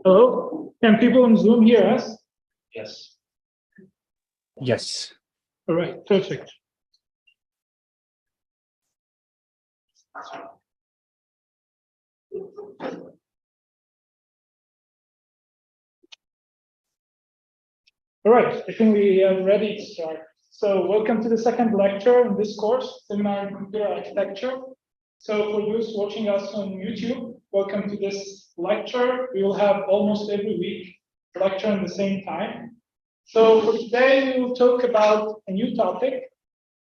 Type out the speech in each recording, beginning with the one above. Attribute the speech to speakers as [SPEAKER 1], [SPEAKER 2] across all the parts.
[SPEAKER 1] Hello, can people on Zoom hear us?
[SPEAKER 2] Yes.
[SPEAKER 3] Yes.
[SPEAKER 1] All right, perfect. All right, I think we are ready to start. So welcome to the second lecture in this course, Seminar in Computer Architecture. So for those watching us on YouTube, welcome to this lecture. We will have almost every week a lecture at the same time. So for today, we will talk about a new topic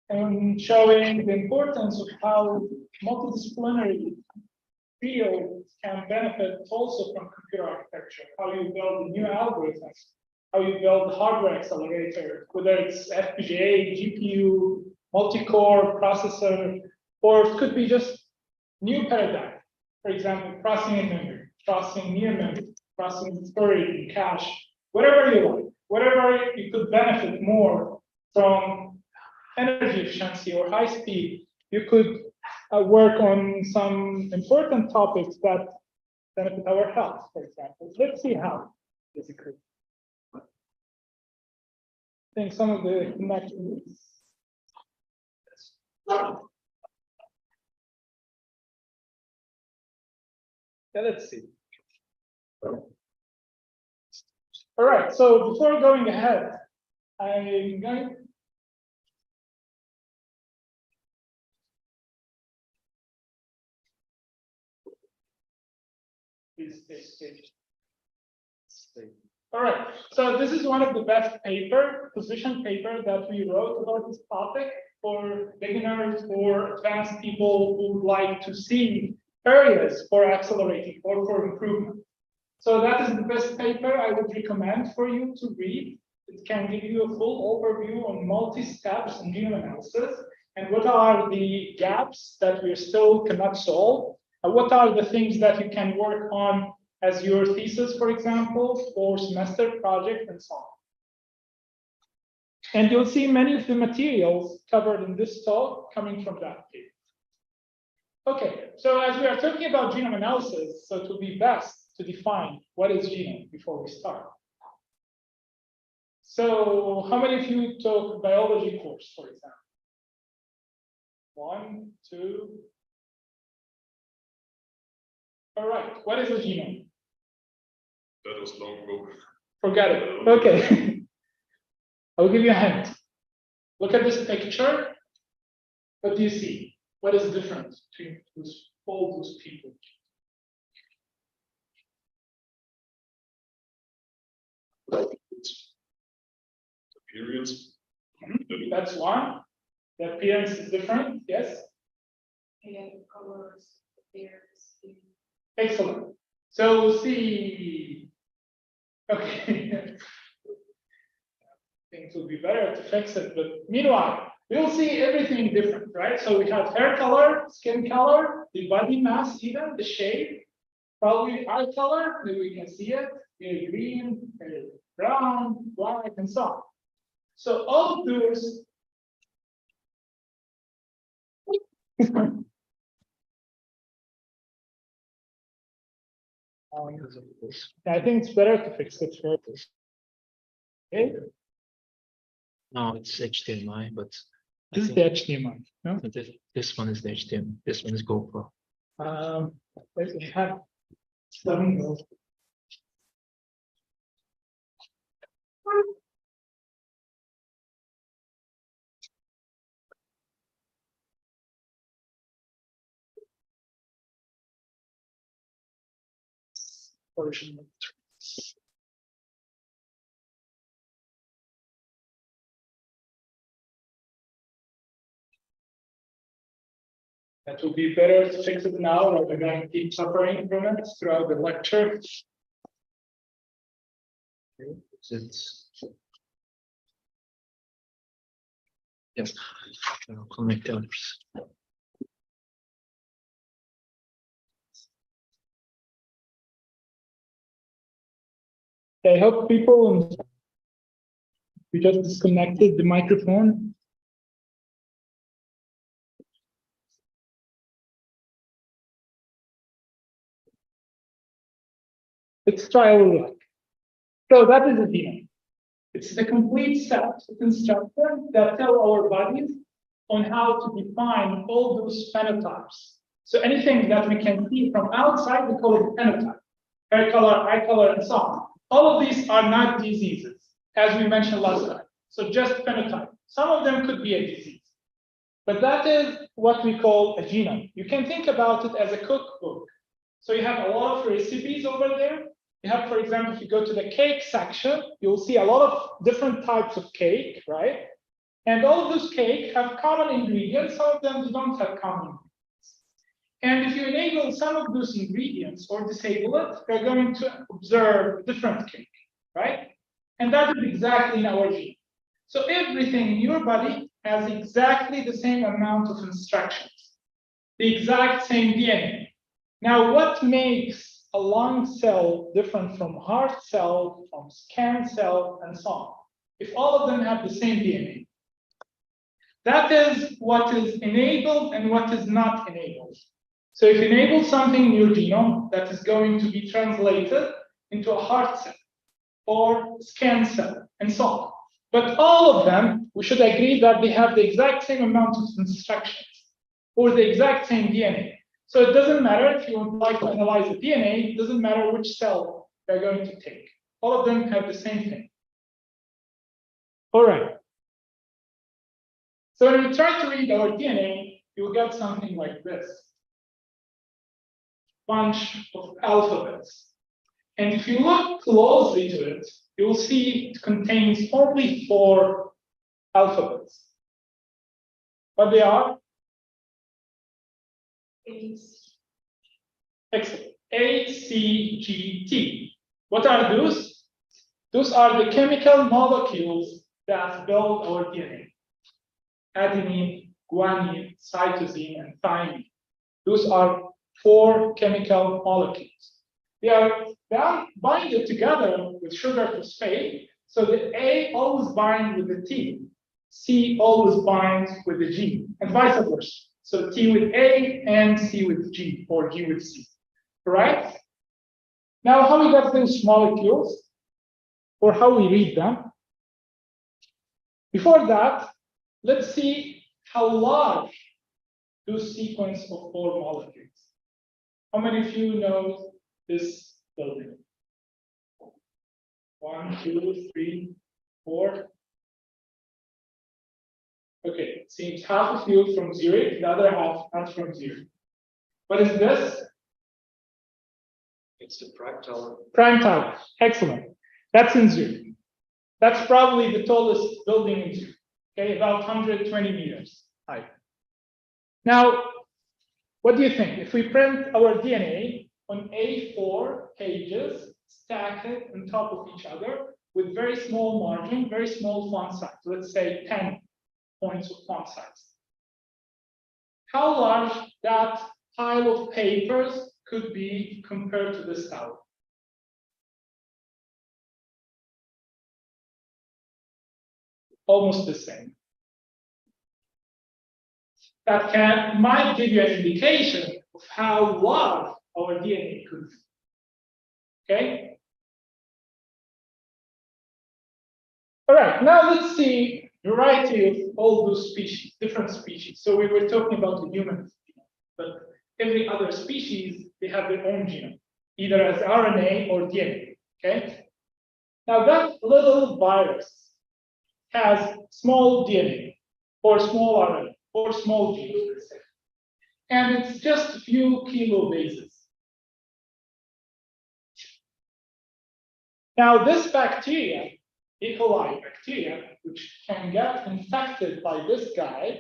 [SPEAKER 1] and showing the importance of how multidisciplinary fields can benefit also from computer architecture, how you build new algorithms, how you build hardware accelerator, whether it's FPGA, GPU, multi-core processor, or it could be just new paradigm. For example, processing in memory, processing near memory, processing storage and cache, whatever you like, whatever you could benefit more from energy efficiency or high speed, you could work on some important topics that benefit our health, for example. Let's see how, basically. I think some of the connections. Yeah, let's see. All right, so before going ahead, I'm going All right, so this is one of the best position paper that we wrote about this topic for beginners or advanced people who would like to see areas for accelerating or for improvement. So that is the best paper I would recommend for you to read. It can give you a full overview on multi-steps in genome analysis and what are the gaps that we still cannot solve. What are the things that you can work on as your thesis, for example, or semester project, and so on. And you'll see many of the materials covered in this talk coming from that paper. Okay, so as we are talking about genome analysis, so it will be best to define what is genome before we start. So how many of you took biology course, for example? 1, 2. All right, what is a genome?
[SPEAKER 2] That was long ago.
[SPEAKER 1] Forget it. Okay. I'll give you a hint. Look at this picture. What do you see? What is the difference between all those people?
[SPEAKER 2] Appearance.
[SPEAKER 1] That's one. The appearance is different. Yes.
[SPEAKER 4] Yeah, colors, appearance.
[SPEAKER 1] Excellent. So we'll see. Okay. Things will be better to fix it, but meanwhile, we'll see everything different, right? So we have hair color, skin color, the body mass, even the shape, probably eye color, maybe we can see it, here green, here brown, black, and so on. So all of those. I think it's better to fix it first. Okay.
[SPEAKER 3] No, it's HDMI, but
[SPEAKER 1] This is the HDMI. No?
[SPEAKER 3] this one is the HDMI. This one is GoPro.
[SPEAKER 1] We have 7 goals. Version. That will be better to fix it now rather than keep suffering from it throughout the lecture.
[SPEAKER 3] Yes, I'll connect the others.
[SPEAKER 1] I hope people, we just disconnected the microphone. Let's try our luck. So that is a genome. It's the complete set of instructions that tell our bodies on how to define all those phenotypes. So anything that we can see from outside, we call it phenotype. Hair color, eye color, and so on. All of these are not diseases, as we mentioned last time. So just phenotype. Some of them could be a disease. But that is what we call a genome. You can think about it as a cookbook. So you have a lot of recipes over there. You have, for example, if you go to the cake section, you'll see a lot of different types of cake, right? And all of those cake have common ingredients. Some of them don't have common ingredients. And if you enable some of those ingredients or disable it, you're going to observe different cake, right? And that is exactly in our genome. So everything in your body has exactly the same amount of instructions, the exact same DNA. Now, what makes a lung cell different from heart cell, from skin cell, and so on? If all of them have the same DNA. That is what is enabled and what is not enabled. So if you enable something in your genome, that is going to be translated into a heart cell or skin cell, and so on. But all of them, we should agree that they have the exact same amount of instructions or the exact same DNA. So it doesn't matter if you would like to analyze the DNA, it doesn't matter which cell they're going to take. All of them have the same thing. All right. So when we try to read our DNA, you'll get something like this. Bunch of alphabets. And if you look closely to it, you'll see it contains only 4 alphabets. But they are? Excellent. A, C, G, T. What are those? Those are the chemical molecules that build our DNA. Adenine, guanine, cytosine, and thymine. Those are 4 chemical molecules. They are binded together with sugar phosphate, so the A always binds with the T, C always binds with the G, and vice versa. So T with A and C with G, or G with C. Right? Now, how we get those molecules, or how we read them? Before that, let's see how large those sequence of 4 molecules. How many of you know this building? 1, 2, 3, 4. Okay, it seems half of you from Zurich, the other half not from Zurich. What is this?
[SPEAKER 2] It's the prime tower.
[SPEAKER 1] Prime tower. Excellent. That's in Zurich. That's probably the tallest building in Zurich. Okay, about 120 meters high. Now, what do you think? If we print our DNA on A4 pages, stack it on top of each other with very small margin, very small font size, let's say 10 points of font size. How large that pile of papers could be compared to this tower? Almost the same. That might give you an indication of how large our DNA could be. Okay? All right, now let's see variety of all those species, different species. So we were talking about the human genome, but every other species, they have their own genome, either as RNA or DNA. Okay? Now that little virus has small DNA or small RNA or small genome, and it's just a few kilobases. Now this bacteria, E. coli bacteria, which can get infected by this guy,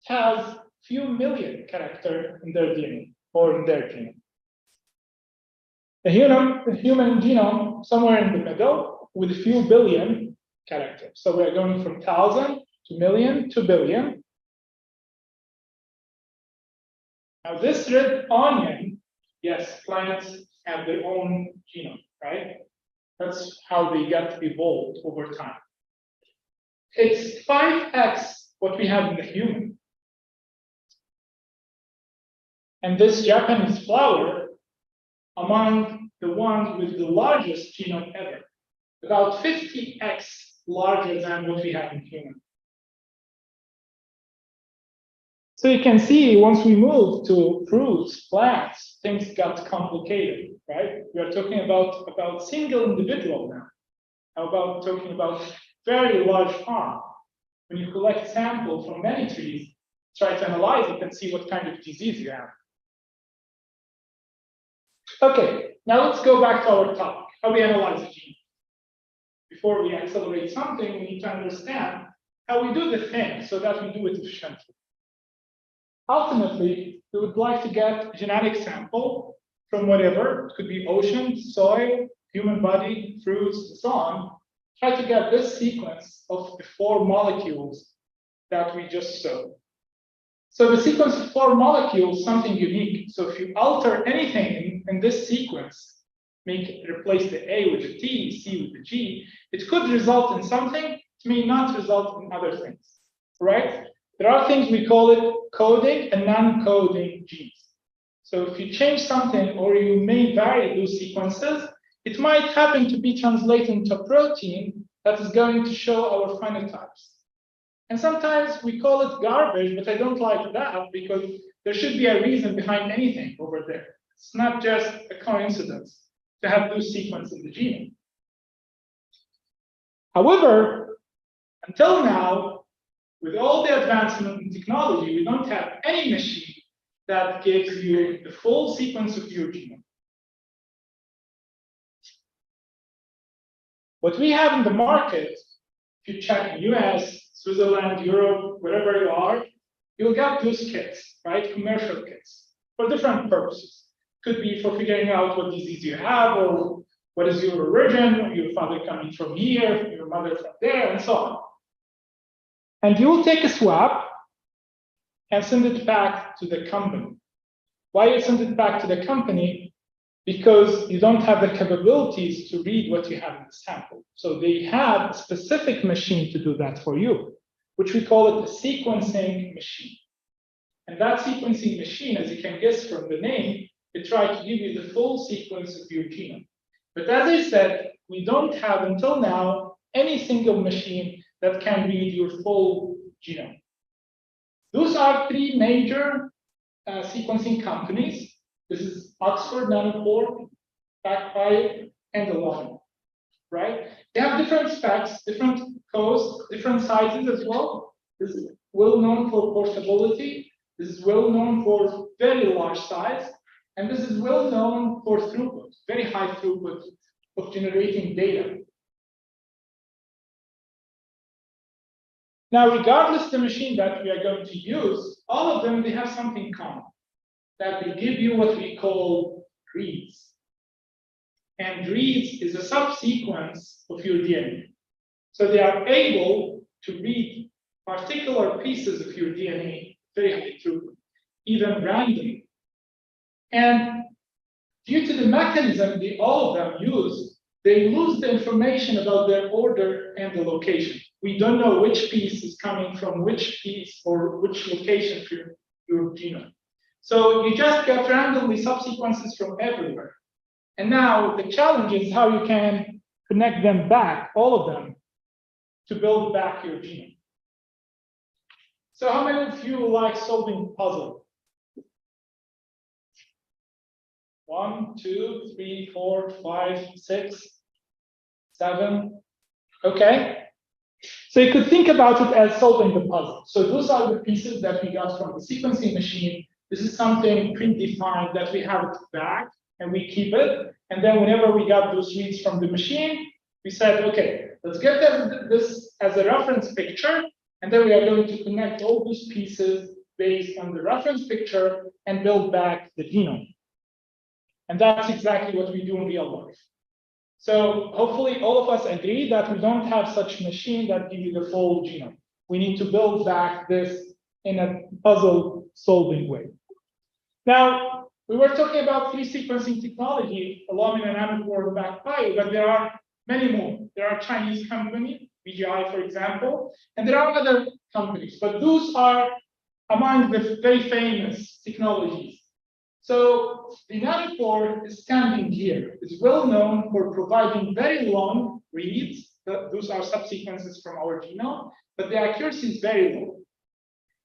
[SPEAKER 1] has few million characters in their DNA or in their genome. The human genome somewhere in the middle with a few billion characters. So we're going from 1,000 to million to billion. Now this red onion, yes, plants have their own genome, right? That's how they get evolved over time. It's 5x what we have in the human. And this Japanese flower, among the one with the largest genome ever, about 50x larger than what we have in human. So you can see once we move to fruits, plants, things got complicated, right? We are talking about single individual now. How about talking about very large farm? When you collect samples from many trees, try to analyze it and see what kind of disease you have. Okay, now let's go back to our topic, how we analyze a gene. Before we accelerate something, we need to understand how we do the thing so that we do it efficiently. Ultimately, we would like to get a genetic sample from whatever. It could be ocean, soil, human body, fruits, and so on. Try to get this sequence of the 4 molecules that we just saw. So the sequence of 4 molecules is something unique. So if you alter anything in this sequence, replace the A with the T, C with the G, it could result in something, it may not result in other things, right? There are things we call it coding and non-coding genes. So if you change something or you may vary those sequences, it might happen to be translated into a protein that is going to show our phenotypes. And sometimes we call it garbage, but I don't like that because there should be a reason behind anything over there. It's not just a coincidence to have those sequences in the genome. However, until now, with all the advancement in technology, we don't have any machine that gives you the full sequence of your genome. What we have in the market, if you check in US, Switzerland, Europe, wherever you are, you'll get those kits, right? Commercial kits for different purposes. Could be for figuring out what disease you have, or what is your origin, your father coming from here, your mother from there, and so on. And you will take a swab and send it back to the company. Why you send it back to the company? Because you don't have the capabilities to read what you have in the sample. So they have a specific machine to do that for you, which we call it a sequencing machine. And that sequencing machine, as you can guess from the name, it tries to give you the full sequence of your genome. But as I said, we don't have until now any single machine that can read your full genome. Those are 3 major sequencing companies. This is Oxford Nanopore, PacBio, and Alone, right? They have different specs, different costs, different sizes as well. This is well known for portability. This is well known for very large size. And this is well known for throughput, very high throughput of generating data. Now, regardless of the machine that we are going to use, all of them, they have something common, that they give you what we call reads. And reads is a subsequence of your DNA. So they are able to read particular pieces of your DNA very high throughput, even randomly. And due to the mechanism all of them use, they lose the information about their order and the location. We don't know which piece is coming from which piece or which location for your genome. So you just get randomly subsequences from everywhere. And now the challenge is how you can connect them back, all of them, to build back your genome. So how many of you like solving puzzles? 1, 2, 3, 4, 5, 6, 7. Okay. So you could think about it as solving the puzzle. So those are the pieces that we got from the sequencing machine. This is something predefined that we have it back and we keep it. And then whenever we got those reads from the machine, we said, okay, let's get this as a reference picture. And then we are going to connect all those pieces based on the reference picture and build back the genome. And that's exactly what we do in real life. So hopefully all of us agree that we don't have such machine that give you the full genome. We need to build back this in a puzzle solving way. Now, we were talking about 3 sequencing technology, along in Nanopore and PacBio, but there are many more. There are Chinese companies, BGI, for example, and there are other companies, but those are among the very famous technologies. So the Nanopore is standing here. It's well known for providing very long reads. Those are subsequences from our genome, but the accuracy is very low.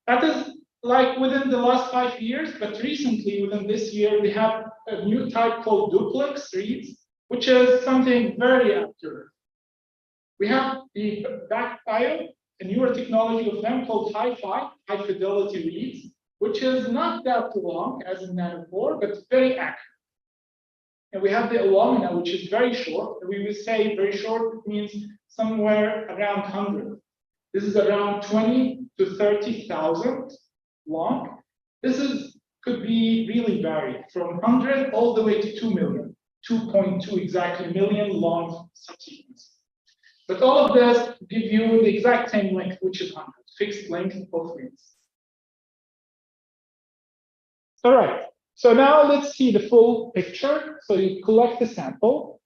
[SPEAKER 1] That is like within the last 5 years, but recently within this year, we have a new type called duplex reads, which is something very accurate. We have the backbio, a newer technology of them called Hi-Fi, high fidelity reads, which is not that long as in Nanopore, but very accurate. And we have the Illumina, which is very short. We will say very short means somewhere around 100. This is around 20 to 30,000 long. This could be really varied from 100 all the way to 2 million, 2.2 exactly million long subsequences. But all of this give you the exact same length, which is 100, fixed length of reads. All right, so now let's see the full picture. So you collect the sample,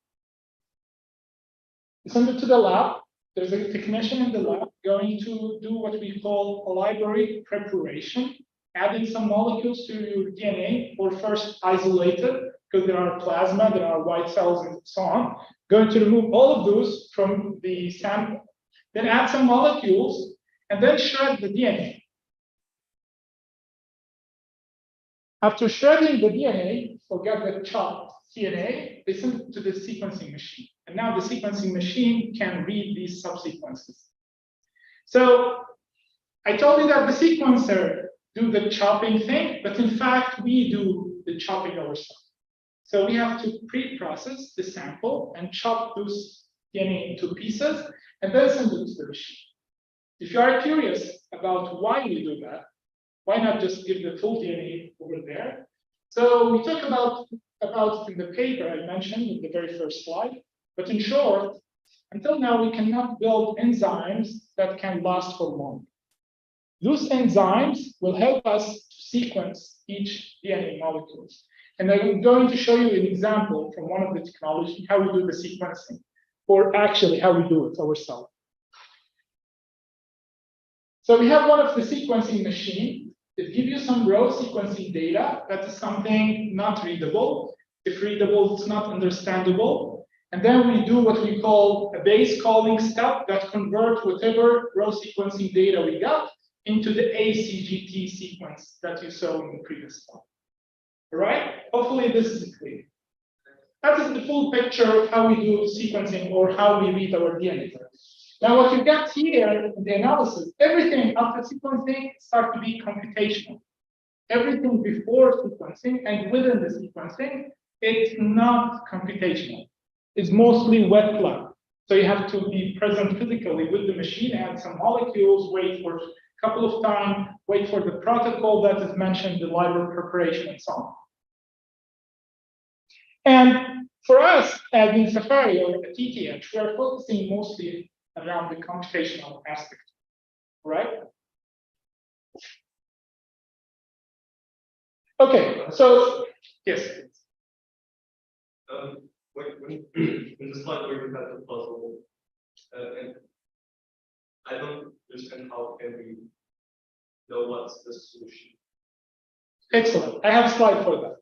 [SPEAKER 1] you send it to the lab. There's a technician in the lab going to do what we call a library preparation, adding some molecules to your DNA, or first isolated, because there are plasma, there are white cells, and so on. Going to remove all of those from the sample, then add some molecules, and then shred the DNA. After shredding the DNA, forget the chopped DNA, they send it to the sequencing machine. And now the sequencing machine can read these subsequences. So I told you that the sequencer do the chopping thing, but in fact, we do the chopping ourselves. So we have to pre-process the sample and chop those DNA into pieces, and then send it to the machine. If you are curious about why we do that, why not just give the full DNA over there? So we talk about in the paper I mentioned in the very first slide, but in short, until now we cannot build enzymes that can last for long. Those enzymes will help us to sequence each DNA molecules. And I'm going to show you an example from one of the technology, how we do the sequencing, or actually how we do it ourselves. So we have one of the sequencing machines that give you some raw sequencing data. That is something not readable. If readable, it's not understandable. And then we do what we call a base calling step that convert whatever raw sequencing data we got into the ACGT sequence that you saw in the previous slide. All right? Hopefully this is clear. That is the full picture of how we do sequencing or how we read our DNA. Now, what you got here in the analysis, everything after sequencing starts to be computational. Everything before sequencing and within the sequencing, it's not computational. It's mostly wet lab. So you have to be present physically with the machine, add some molecules, wait for a couple of times, wait for the protocol that is mentioned, the library preparation, and so on. And for us, as in Safari or at TTH, we are focusing mostly around the computational aspect, right? Okay, so yes.
[SPEAKER 5] When the slide where you had the puzzle, and I don't understand how can we know what's the solution.
[SPEAKER 1] Excellent. I have a slide for that.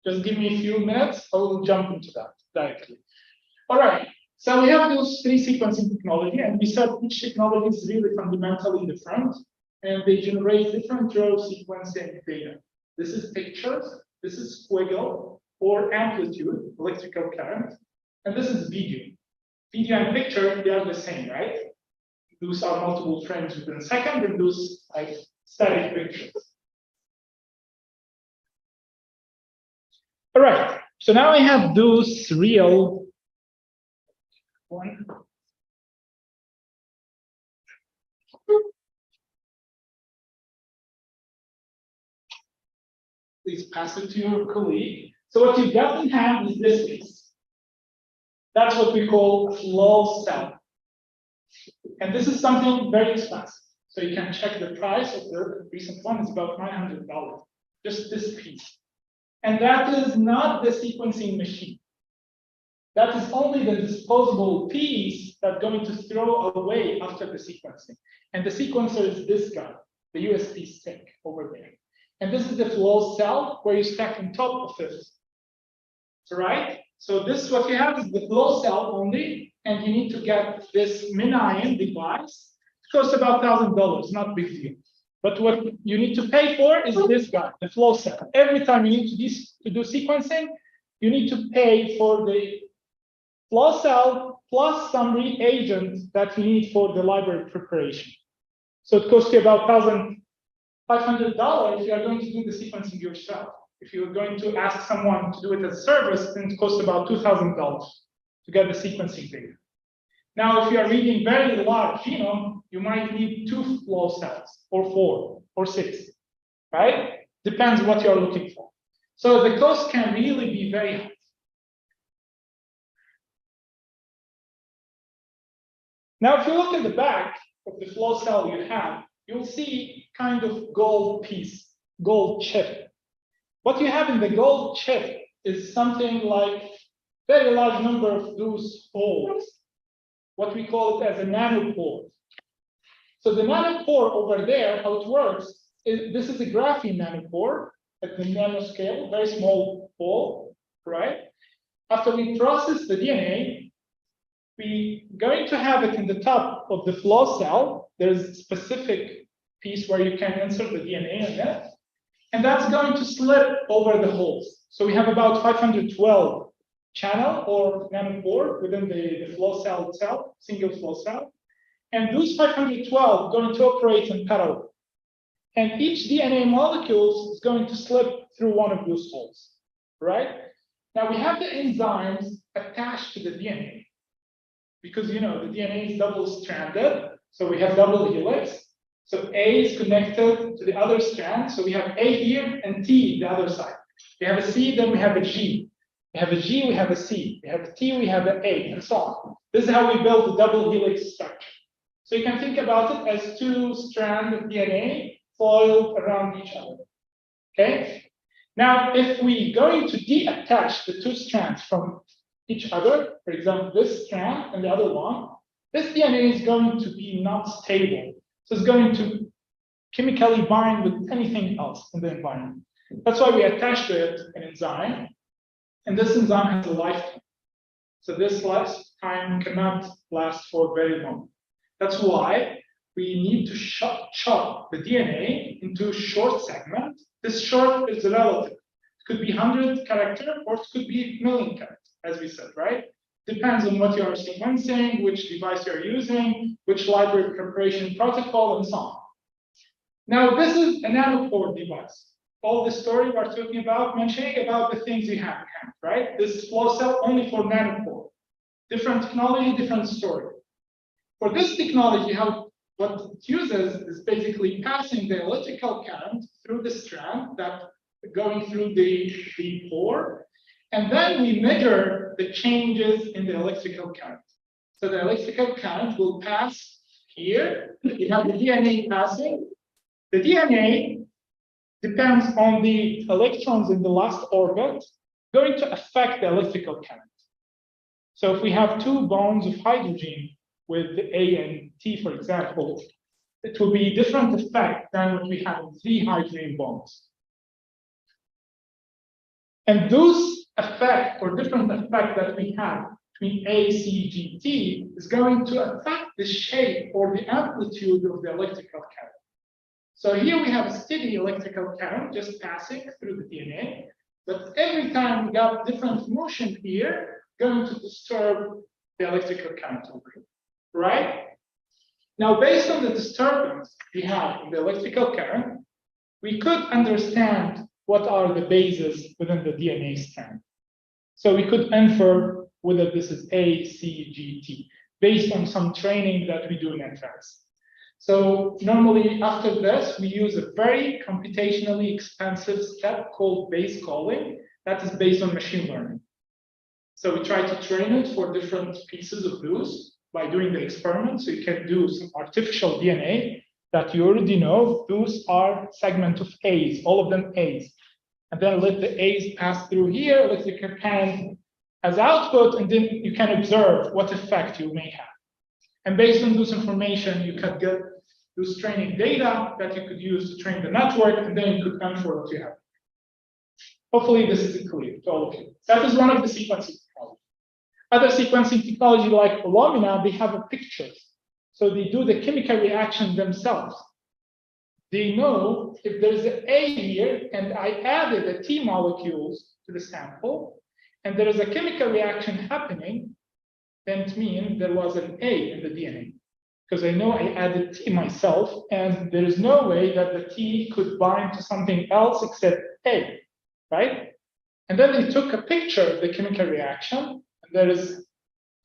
[SPEAKER 1] Just give me a few minutes. I will jump into that directly. All right. So we have those three sequencing technology, and we said each technology is really fundamentally different, and they generate different row sequencing data. This is pictures, this is squiggle or amplitude, electrical current, and this is video. Video and picture, they are the same, right? Those are multiple frames within a second, and those like static pictures. All right. So now I have those real one. Please pass it to your colleague. So what you definitely have is this piece. That's what we call a flow cell. And this is something very expensive. So you can check the price of the recent one. It's about $900. Just this piece. And that is not the sequencing machine. That is only the disposable piece that's going to throw away after the sequencing. And the sequencer is this guy, the USB stick over there. And this is the flow cell where you stack on top of it. Right? So this is what you have is the flow cell only, and you need to get this MinION device. It costs about $1,000, not big deal. But what you need to pay for is this guy, the flow cell. Every time you need to do sequencing, you need to pay for the flow cell plus some reagents that you need for the library preparation. So it costs you about $1,500 if you are going to do the sequencing yourself. If you're going to ask someone to do it as a service, then it costs about $2,000 to get the sequencing data. Now, if you are reading very large genome, you might need 2 flow cells, or 4, or 6, right? Depends what you're looking for. So the cost can really be very high. Now, if you look at the back of the flow cell you have, you'll see kind of gold piece, gold chip. What you have in the gold chip is something like very large number of those holes, what we call it as a nanopore. So the nanopore over there, how it works, is this is a graphene nanopore at the nanoscale, very small hole, right? After we process the DNA, we're going to have it in the top of the flow cell. There's a specific piece where you can insert the DNA in it, and that's going to slip over the holes. So we have about 512 channel or nanopore within the flow cell itself, single flow cell. And those 512 are going to operate in parallel. And each DNA molecule is going to slip through one of those holes, right? Now we have the enzymes attached to the DNA because, you know, the DNA is double-stranded. So we have double helix. So A is connected to the other strand. So we have A here and T the other side. We have a C, then we have a G. We have a G, we have a C. We have a T, we have an A, and so on. This is how we build the double helix structure. So you can think about it as 2 strands of DNA foiled around each other. Okay? Now, if we're going to detach the 2 strands from each other, for example, this strand and the other one, this DNA is going to be not stable. So it's going to chemically bind with anything else in the environment. That's why we attach to it an enzyme. And this enzyme has a lifetime. So this lifetime cannot last for very long. That's why we need to chop the DNA into short segments. This short is relative. It could be 100 characters or it could be 1,000,000 characters, as we said, right? Depends on what you are sequencing, which device you're using, which library preparation protocol, and so on. Now, this is a nanopore device. All the story we're talking about, mentioning about the things you have, right? This is flow cell only for nanopore. Different technology, different story. For this technology, what it uses is basically passing the electrical current through the strand that going through the pore, and then we measure the changes in the electrical current. So the electrical current will pass here. You have the DNA passing. The DNA depends on the electrons in the last orbit, going to affect the electrical current. So if we have 2 bonds of hydrogen with A and T, for example, it will be a different effect than what we have in 3 hydrogen bonds. And those effect or different effect that we have between A, C, G, T is going to affect the shape or the amplitude of the electrical current. So here we have a steady electrical current just passing through the DNA, but every time we got different motion here, going to disturb the electrical current over here, right? Now, based on the disturbance we have in the electrical current, we could understand what are the bases within the DNA strand. So we could infer whether this is A, C, G, T, based on some training that we do in advance. So normally after this, we use a very computationally expensive step called base calling that is based on machine learning. So we try to train it for different pieces of those by doing the experiment. So you can do some artificial DNA that you already know. Those are segments of A's, all of them A's. And then let the A's pass through here, electrical current as output, and then you can observe what effect you may have. And based on this information, you can get those training data that you could use to train the network, and then you could ensure what you have. Hopefully this is clear to all of you. That is one of the sequencing technologies. Other sequencing technology like Illumina, they have a picture. So they do the chemical reaction themselves. They know if there's an A here, and I added a T molecules to the sample, and there is a chemical reaction happening, then it means there was an A in the DNA. Because I know I added T myself, and there is no way that the T could bind to something else except A, right? And then they took a picture of the chemical reaction, and there is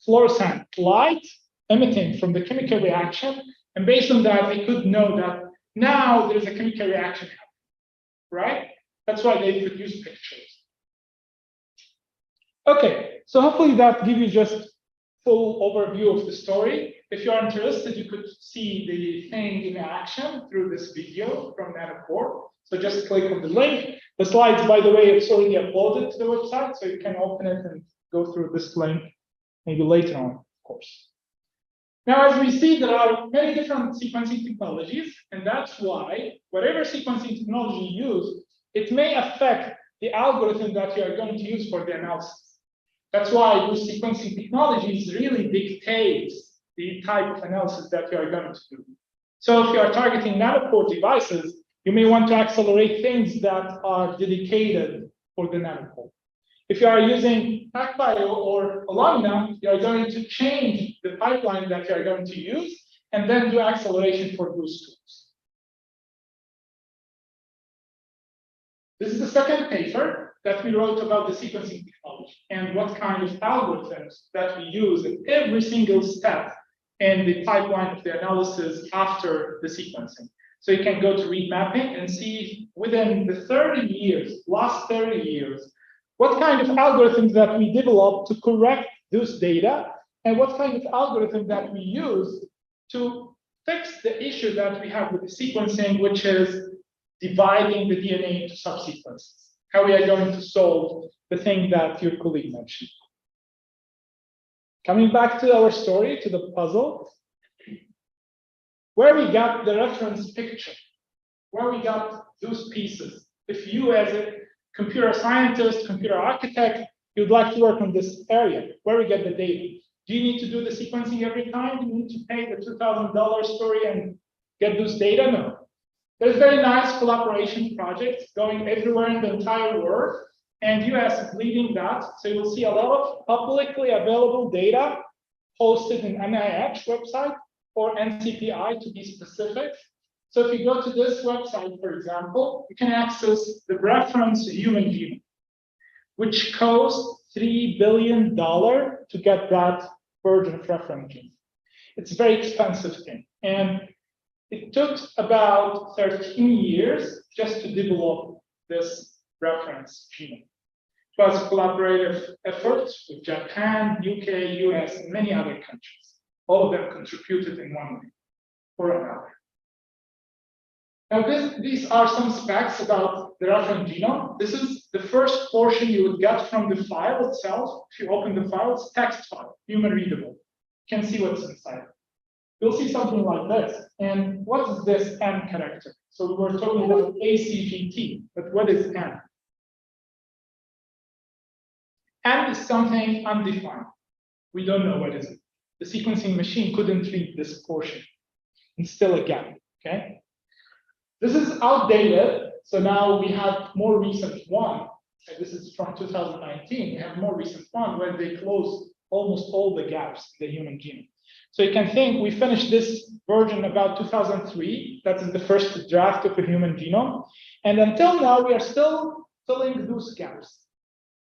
[SPEAKER 1] fluorescent light emitting from the chemical reaction, and based on that, I could know that now there's a chemical reaction happening, right? That's why they produce pictures. Okay, so hopefully that gives you just full overview of the story. If you're interested, you could see the thing in action through this video from Nanopore. So just click on the link. The slides, by the way, it's already uploaded to the website, so you can open it and go through this link maybe later on, of course. Now, as we see, there are many different sequencing technologies, and that's why whatever sequencing technology you use, it may affect the algorithm that you are going to use for the analysis. That's why those sequencing technologies really dictate the type of analysis that you are going to do. So if you are targeting nanopore devices, you may want to accelerate things that are dedicated for the nanopore. If you are using PacBio or Illumina, you are going to change the pipeline that you are going to use and then do acceleration for those tools. This is the second paper that we wrote about the sequencing technology and what kind of algorithms that we use at every single step in the pipeline of the analysis after the sequencing. So you can go to read mapping and see within the 30 years, last 30 years, what kind of algorithms that we developed to correct those data, and what kind of algorithm that we use to fix the issue that we have with the sequencing, which is dividing the DNA into subsequences. How we are going to solve the thing that your colleague mentioned. Coming back to our story, to the puzzle, where we got the reference picture, where we got those pieces. If you as a computer scientist, computer architect, you'd like to work on this area, where we get the data. Do you need to do the sequencing every time? Do you need to pay the $2,000 story and get those data? No. There's very nice collaboration projects going everywhere in the entire world, and US is leading that. So you will see a lot of publicly available data hosted in NIH website or NCPI to be specific. So if you go to this website, for example, you can access the reference human genome, which costs $3 billion to get that version of reference genome. It's a very expensive thing. And it took about 13 years just to develop this reference genome. It was a collaborative effort with Japan, UK, US, and many other countries. All of them contributed in one way or another. Now, these are some specs about the reference genome. This is the first portion you would get from the file itself. If you open the file, it's text file, human readable. You can see what's inside. You'll see something like this. And what is this M character? So we were talking about ACGT, but what is M? M is something undefined. We don't know what is it. The sequencing machine couldn't read this portion. It's still a gap, okay? This is outdated, so now we have more recent one, and this is from 2019. We have more recent one where they closed almost all the gaps in the human genome. So you can think we finished this version about 2003. That is the first draft of the human genome. And until now, we are still filling those gaps.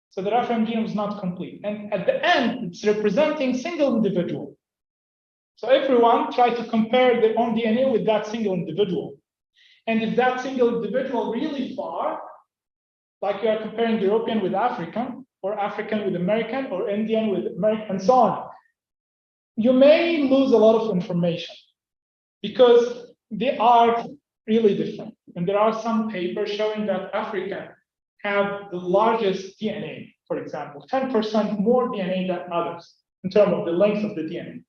[SPEAKER 1] So the reference genome is not complete. And at the end, it's representing single individual. So everyone try to compare their own DNA with that single individual. And if that single individual really far, like you are comparing European with African, or African with American, or Indian with American, and so on, you may lose a lot of information because they are really different. And there are some papers showing that African have the largest DNA, for example, 10% more DNA than others in terms of the length of the DNA.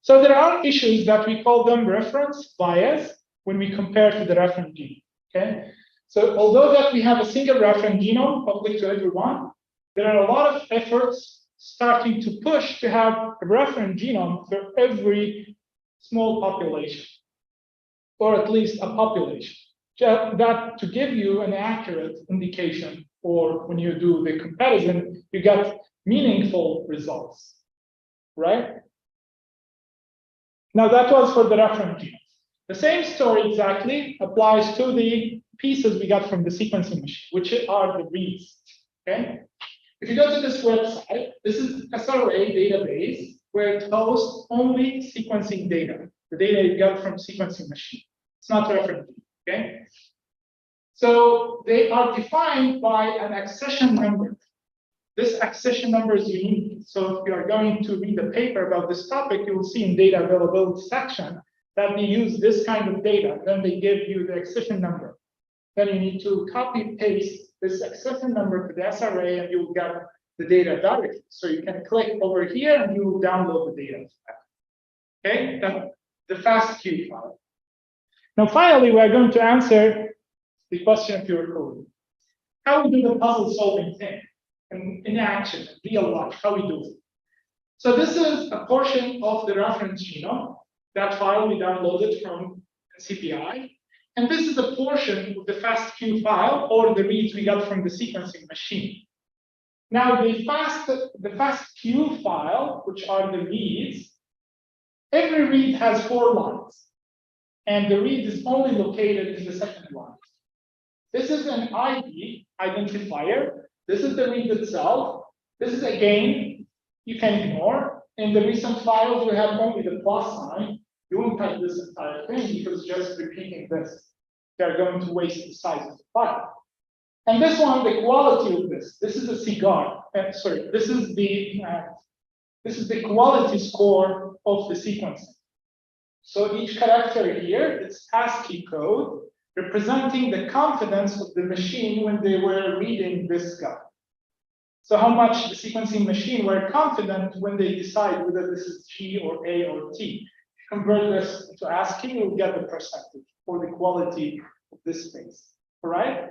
[SPEAKER 1] So there are issues that we call them reference bias when we compare to the reference genome. Okay. So although that we have a single reference genome public to everyone, there are a lot of efforts starting to push to have a reference genome for every small population, or at least a population, that to give you an accurate indication, or when you do the comparison, you get meaningful results, right? Now that was for the reference genome. The same story exactly applies to the pieces we got from the sequencing machine, which are the reads, okay? If you go to this website, this is SRA database where it hosts only sequencing data, the data you got from sequencing machine. It's not reference, okay? So they are defined by an accession number. This accession number is unique. So if you are going to read a paper about this topic, you will see in data availability section that they use this kind of data. Then they give you the accession number. Then you need to copy paste this accession number to the SRA and you will get the data directly. So you can click over here and you will download the data. Okay, the FASTQ file. Now finally, we are going to answer the question of your code. How we do the puzzle solving thing in action, real life, how we do it. So this is a portion of the reference genome. That file we downloaded from CPI. And this is a portion of the FASTQ file or the reads we got from the sequencing machine. Now the FASTQ file, which are the reads, every read has 4 lines. And the read is only located in the second line. This is an ID identifier. This is the read itself. This is again, you can ignore. In the recent files, we have only the plus sign. You won't type this entire thing because just repeating this, they're going to waste the size of the file. And this one, the quality of this is a cigar. Sorry, this is the quality score of the sequencing. So each character here, it's ASCII code representing the confidence of the machine when they were reading this guide. So how much the sequencing machine were confident when they decide whether this is G or A or T. Convert this to ASCII, you'll get the percentage for the quality of this space. All right?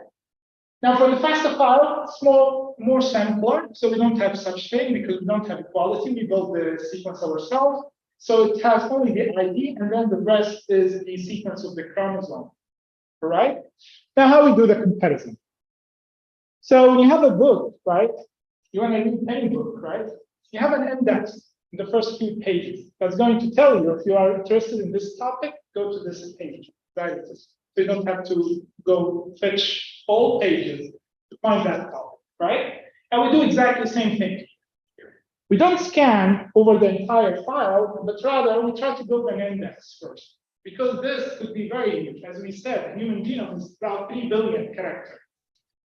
[SPEAKER 1] Now for the FASTA file, it's more simpler. So we don't have such thing because we don't have quality. We build the sequence ourselves. So it has only the ID, and then the rest is the sequence of the chromosome. All right? Now how we do the comparison. So when you have a book, right? You want to read any book, right? You have an index in the first few pages that's going to tell you if you are interested in this topic, go to this page. Right? So you don't have to go fetch all pages to find that topic, right? And we do exactly the same thing. We don't scan over the entire file, but rather we try to build an index first. Because this could be very huge. As we said, the human genome is about 3 billion characters.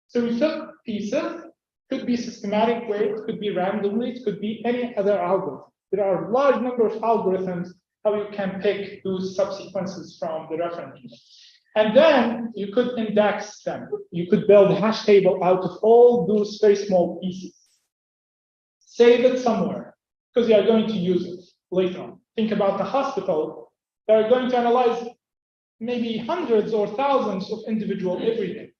[SPEAKER 1] So we took pieces, could be systematic way, it could be randomly, it could be any other algorithm. There are a large number of algorithms how you can pick those subsequences from the reference genome. And then you could index them. You could build a hash table out of all those very small pieces. Save it somewhere, because you are going to use it later on. Think about the hospital. They're going to analyze maybe hundreds or thousands of individuals every day.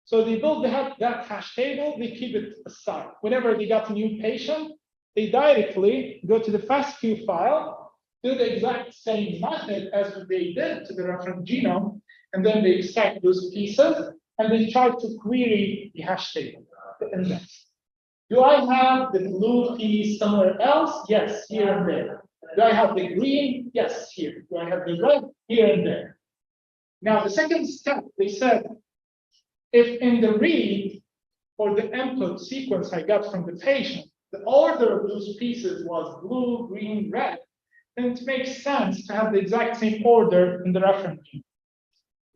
[SPEAKER 1] So they build that hash table, they keep it aside. Whenever they got a new patient, they directly go to the FASTQ file, do the exact same method as they did to the reference genome, and then they extract those pieces, and they try to query the hash table, the index. Do I have the blue piece somewhere else? Yes, here and there. Do I have the green? Yes, here. Do I have the red? Here and there. Now, the second step, they said, if in the read or the input sequence I got from the patient, the order of those pieces was blue, green, red, then it makes sense to have the exact same order in the reference genome.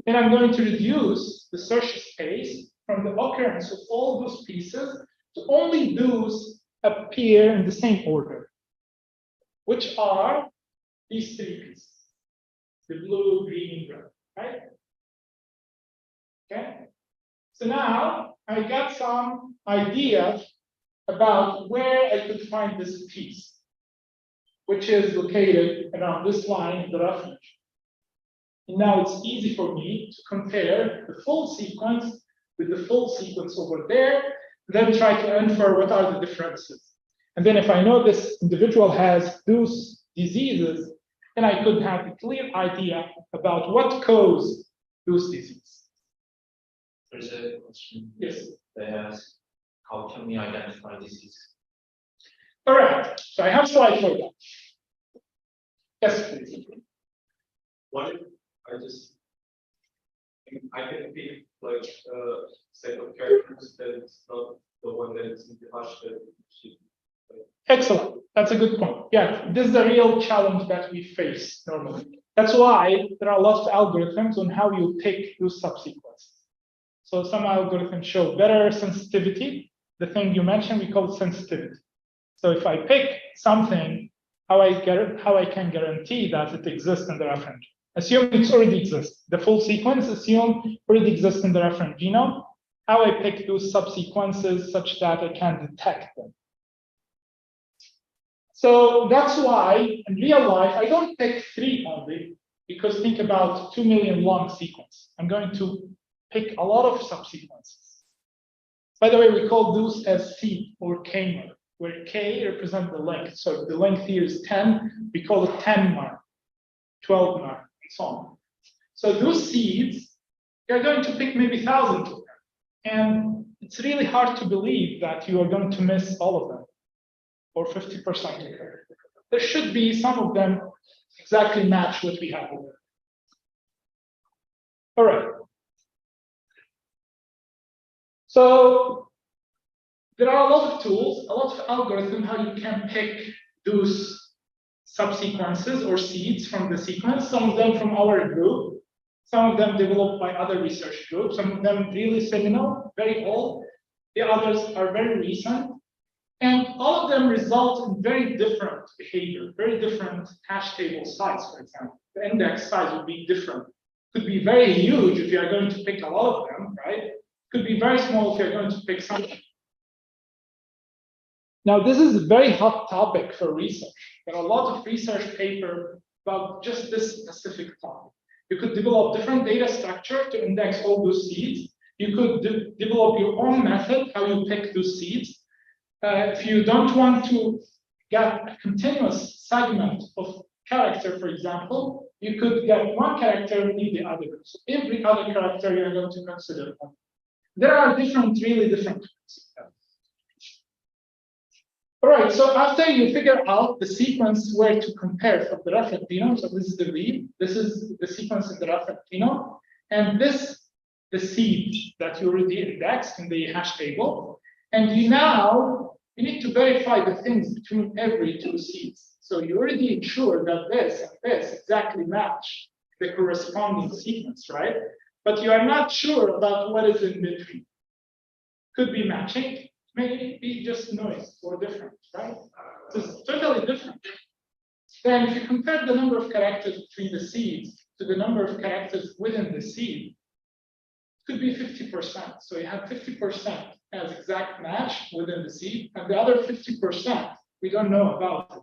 [SPEAKER 1] Then I'm going to reduce the search space from the occurrence of all those pieces to only those appear in the same order, which are these 3 pieces, the blue, green, red, right? Okay. So now I got some idea about where I could find this piece. which is located around this line in the reference. And now it's easy for me to compare the full sequence with the full sequence over there, then try to infer what are the differences. And then if I know this individual has those diseases, then I could have a clear idea about what caused those diseases.
[SPEAKER 3] There's a question.
[SPEAKER 1] Yes.
[SPEAKER 3] They ask, how can we identify disease?
[SPEAKER 1] All right. So I have a slide for that. Yes, please.
[SPEAKER 5] What if I can pick like a set of characters that's not the one that's in the hash that
[SPEAKER 1] Excellent. That's a good point. Yeah, this is a real challenge that we face normally. That's why there are lots of algorithms on how you pick those subsequences. So some algorithms show better sensitivity. The thing you mentioned, we call it sensitivity. So if I pick something, how I can guarantee that it exists in the reference? Assume it already exists. The full sequence assume already exists in the reference genome. How I pick those subsequences such that I can detect them. So that's why in real life, I don't pick 3 only, because think about 2 million long sequence. I'm going to pick a lot of subsequences. By the way, we call those as seed or k-mer, where k represents the length. So if the length here is 10, we call it 10-mer, 12-mer, and so on. So those seeds, you're going to pick maybe thousands of them. And it's really hard to believe that you are going to miss all of them, or 50% of them. There should be some of them exactly match what we have over. All right. So there are a lot of tools, a lot of algorithms how you can pick those subsequences or seeds from the sequence. Some of them from our group, some of them developed by other research groups, some of them really seminal, very old. The others are very recent. And all of them result in very different behavior, very different hash table size, for example. The index size would be different. Could be very huge if you are going to pick a lot of them, right? Could be very small if you're going to pick something. Now, this is a very hot topic for research. There are a lot of research papers about just this specific topic. You could develop different data structure to index all those seeds. You could develop your own method, how you pick those seeds. If you don't want to get a continuous segment of character, for example, you could get one character and leave the other. So every other character you're going to consider. There are really different ways. All right, so after you figure out the sequence where to compare from the reference genome, so this is the read, this is the sequence in the reference genome, and this the seed that you already indexed in the hash table. And you need to verify the things between every 2 seeds. So you already ensure that this and this exactly match the corresponding sequence, right? But you are not sure about what is in between. Could be matching, maybe just noise or different, right? So it's totally different. Then if you compare the number of characters between the seeds to the number of characters within the seed, it could be 50%. So you have 50% as exact match within the seed, and the other 50% we don't know about it.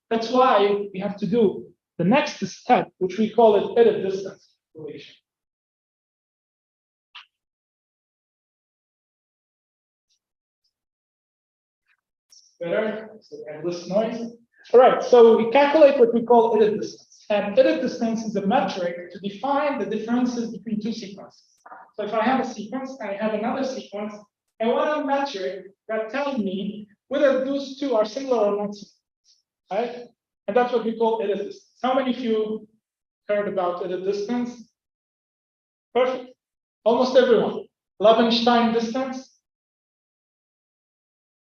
[SPEAKER 1] That's why we have to do the next step, which we call it edit distance calculation. Better, so endless noise. All right, so we calculate what we call edit distance. And edit distance is a metric to define the differences between 2 sequences. So if I have a sequence and I have another sequence, I want a metric that tells me whether those 2 are similar or not similar, right? And that's what we call edit distance. How many of you heard about edit distance? Perfect. Almost everyone. Levenstein distance?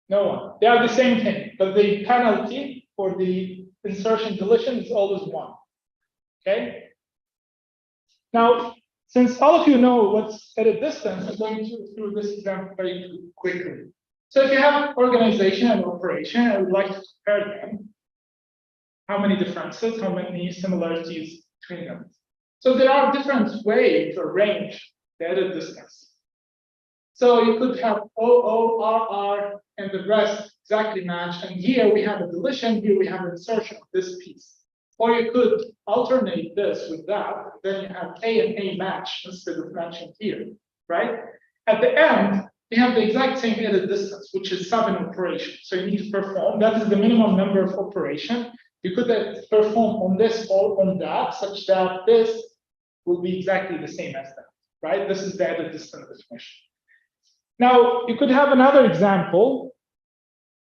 [SPEAKER 1] No one. They are the same thing, but the penalty for the insertion deletion is always 1. Okay? Now, since all of you know what's edit distance, I'm going to go through this example very quickly. So if you have organization and operation, I would like to compare them. How many differences, how many similarities between them? So there are different ways to arrange the edit distance. So you could have OO, RR, and the rest exactly match. And here we have a deletion, here we have an insertion of this piece. Or you could alternate this with that, then you have A and A match instead of matching here, right? At the end, you have the exact same edit distance, which is 7 operations. So you need to perform, that is the minimum number of operation. You could perform on this or on that, such that this will be exactly the same as that, right? This is the edit distance definition. Now, you could have another example,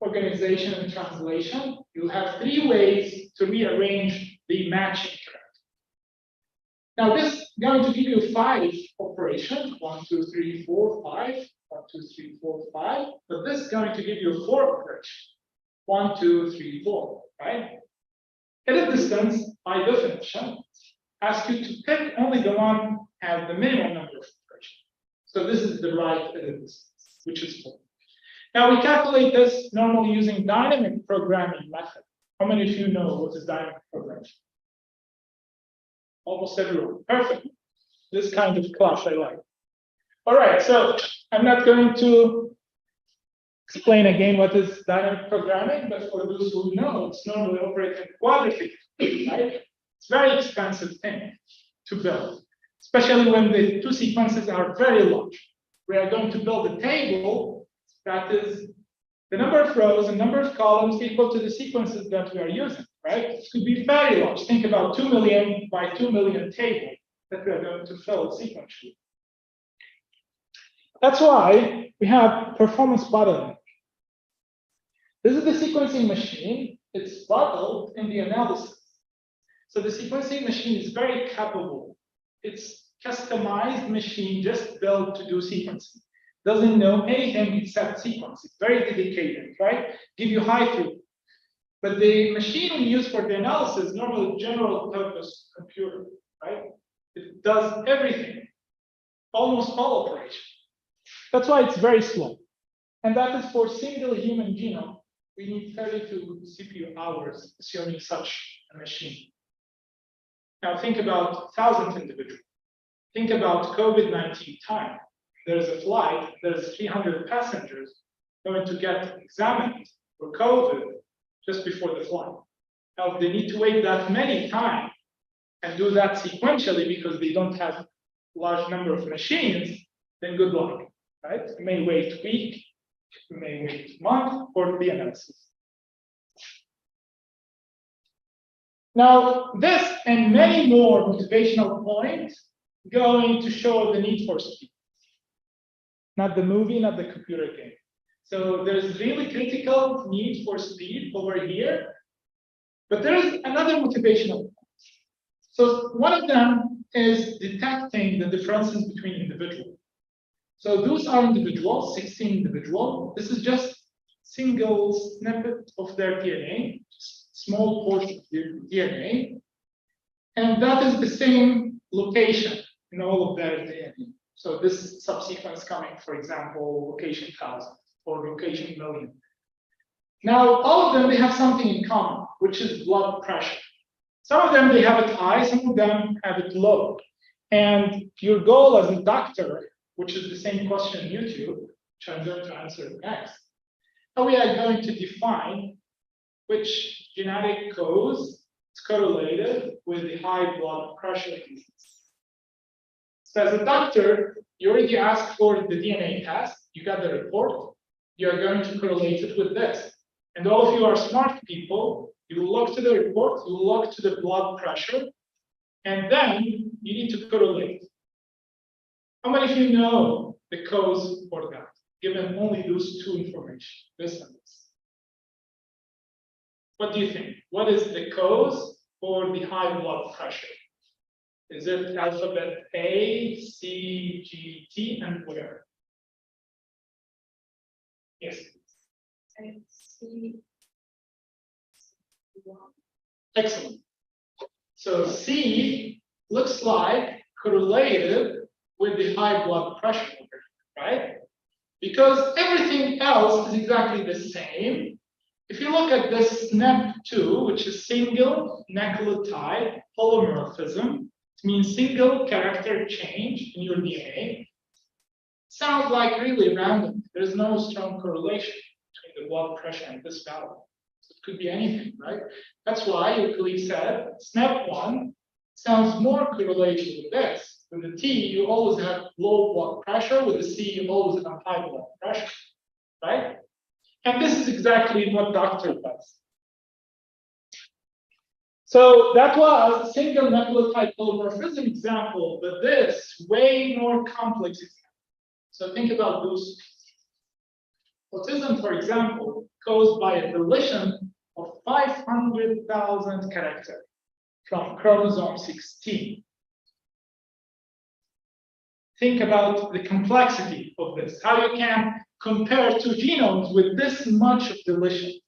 [SPEAKER 1] organization and translation. You have 3 ways to rearrange the matching thread. Now, this is going to give you 5 operations, 1, 2, 3, 4, 5, 1, 2, 3, 4, 5. But this is going to give you 4 operations, 1, 2, 3, 4, right? Edit distance, by definition, asks you to pick only the one that has the minimum number of operations. So this is the right edit distance, which is 4. Now we calculate this normally using dynamic programming method. How many of you know what is dynamic programming? Almost everyone. Perfect. This kind of class I like. All right, so I'm not going to explain again what is dynamic programming, but for those who know, it's normally operated quadratic, right? It's a very expensive thing to build, especially when the 2 sequences are very large. We are going to build a table that is the number of rows and number of columns equal to the sequences that we are using, right? It could be very large. Think about 2 million by 2 million table that we are going to fill sequentially. That's why we have performance bottleneck. This is the sequencing machine. It's bottled in the analysis. So the sequencing machine is very capable. It's customized machine just built to do sequencing. Doesn't know anything except sequence. It's very dedicated, right? Give you high throughput. But the machine we use for the analysis, normally general purpose computer, right? It does everything, almost all operations. That's why it's very slow. And that is for single human genome. We need 32 CPU hours, assuming such a machine. Now think about 1,000 individuals. Think about COVID-19 time. There's a flight, there's 300 passengers going to get examined for COVID just before the flight. Now, if they need to wait that many times and do that sequentially because they don't have a large number of machines, then good luck, right? You may wait a week, you may wait a month for the analysis. Now, this and many more motivational points going to show the need for speed. Not the movie, not the computer game. So there's really critical need for speed over here, but there is another motivational point. So one of them is detecting the differences between individuals. So those are individuals, 16 individuals. This is just single snippet of their DNA, small portion of their DNA. And that is the same location in all of their DNA. So this subsequence coming, for example, location 1,000 or location 1,000,000. Now, all of them, they have something in common, which is blood pressure. Some of them, they have it high, some of them have it low. And your goal as a doctor, which is the same question in YouTube, which I'm going to answer next, how we are going to define which genetic cause is correlated with the high blood pressure disease. So as a doctor, you already asked for the DNA test, you got the report, you're going to correlate it with this. And all of you are smart people, you look to the report, you look to the blood pressure, and then you need to correlate. How many of you know the cause for that, given only those 2 information, this and this? What do you think? What is the cause for the high blood pressure? Is it alphabet A, C, G, T, and where? Yes.
[SPEAKER 4] C.
[SPEAKER 1] Excellent. So C looks like correlated with the high blood pressure, right? Because everything else is exactly the same. If you look at this SNP2, which is single nucleotide polymorphism, it means single character change in your DNA. Sounds like really random. There's no strong correlation between the blood pressure and this value. So it could be anything, right? That's why your colleague said SNP1 sounds more correlated with this. With the T, you always have low blood pressure. With the C, you always have high blood pressure, right? And this is exactly what doctor does. So that was a single nucleotide polymorphism example, but this way more complex example. So think about those. Autism, for example, caused by a deletion of 500,000 characters from chromosome 16. Think about the complexity of this, how you can compare two genomes with this much of deletion.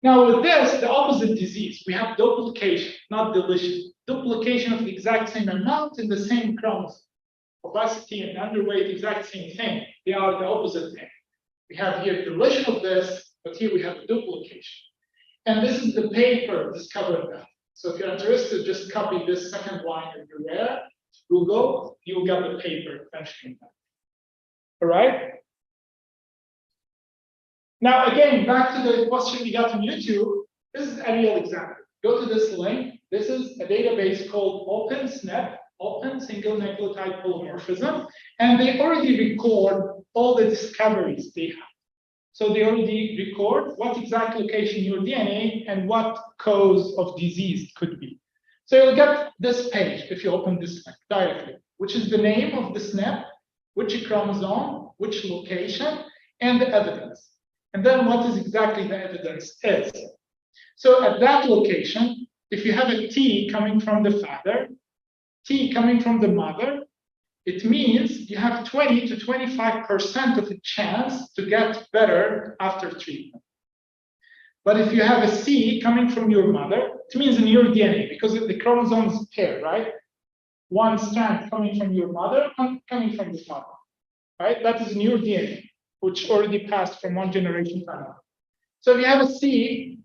[SPEAKER 1] Now with this, the opposite disease, we have duplication, not deletion. Duplication of the exact same amount in the same chromosome. Obesity and underweight, exact same thing. They are the opposite thing. We have here deletion of this, but here we have duplication. And this is the paper discovering that. So if you're interested, just copy this second line everywhere. Google, you'll get the paper mentioning that. All right? Now, again, back to the question we got on YouTube. This is a real example. Go to this link. This is a database called OpenSNP, Open Single Nucleotide Polymorphism, and they already record all the discoveries they have. So they already record what exact location your DNA and what cause of disease could be. So you'll get this page if you open this link directly, which is the name of the SNP, which chromosome, which location, and the evidence. And then what is exactly the evidence is. So at that location, if you have a T coming from the father, T coming from the mother, it means you have 20 to 25% of a chance to get better after treatment. But if you have a C coming from your mother, it means in your DNA, because the chromosomes pair, right? One strand coming from your mother and coming from the father, right? That is in your DNA, which already passed from one generation to another. So if you have a C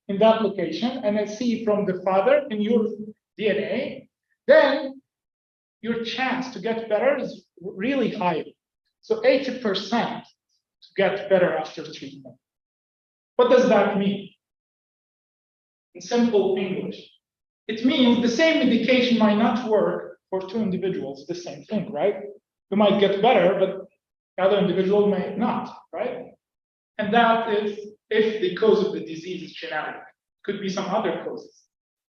[SPEAKER 1] in that location and a C from the father in your DNA, then your chance to get better is really high. So 80% to get better after treatment. What does that mean? In simple English, it means the same medication might not work for two individuals, the same thing, right? You might get better, but the other individual may not, right? And that is if the cause of the disease is genetic. Could be some other causes.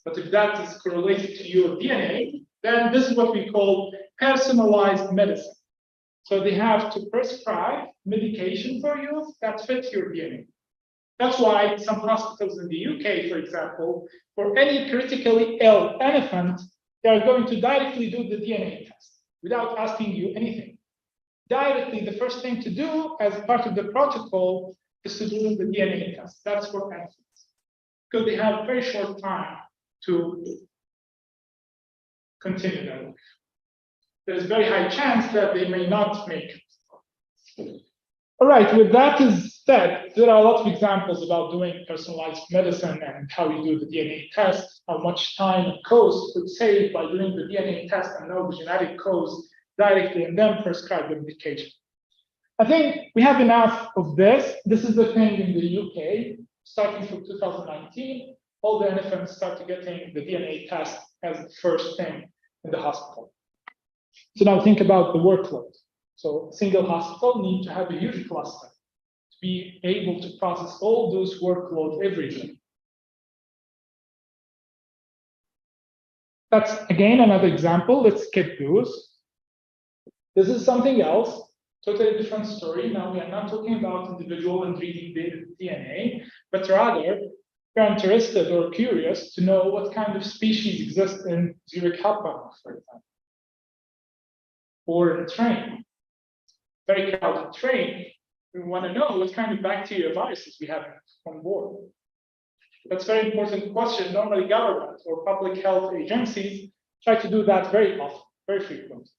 [SPEAKER 1] But if that is correlated to your DNA, then this is what we call personalized medicine. So they have to prescribe medication for you that fits your DNA. That's why some hospitals in the UK, for example, for any critically ill infant, they are going to directly do the DNA test without asking you anything. Directly, the first thing to do as part of the protocol is to do the DNA test. That's for infants. Because they have very short time to continue their life. There's a very high chance that they may not make it. All right, with that is said, there are a lot of examples about doing personalized medicine and how you do the DNA test, how much time and cost could save by doing the DNA test and know the genetic cause directly and then prescribe the medication. I think we have enough of this. This is the thing in the UK, starting from 2019, all the infants started getting the DNA test as the first thing in the hospital. So now think about the workload. So a single hospital needs to have a huge cluster to be able to process all those workloads every day. That's again another example. Let's skip those. This is something else, totally different story. Now we are not talking about individual and reading DNA, but rather we're interested or curious to know what kind of species exist in Zurich Hauptbahnhof, for example, or in a train. Very crowded train, we want to know what kind of bacteria viruses we have on board. That's a very important question. Normally government or public health agencies try to do that very often, very frequently.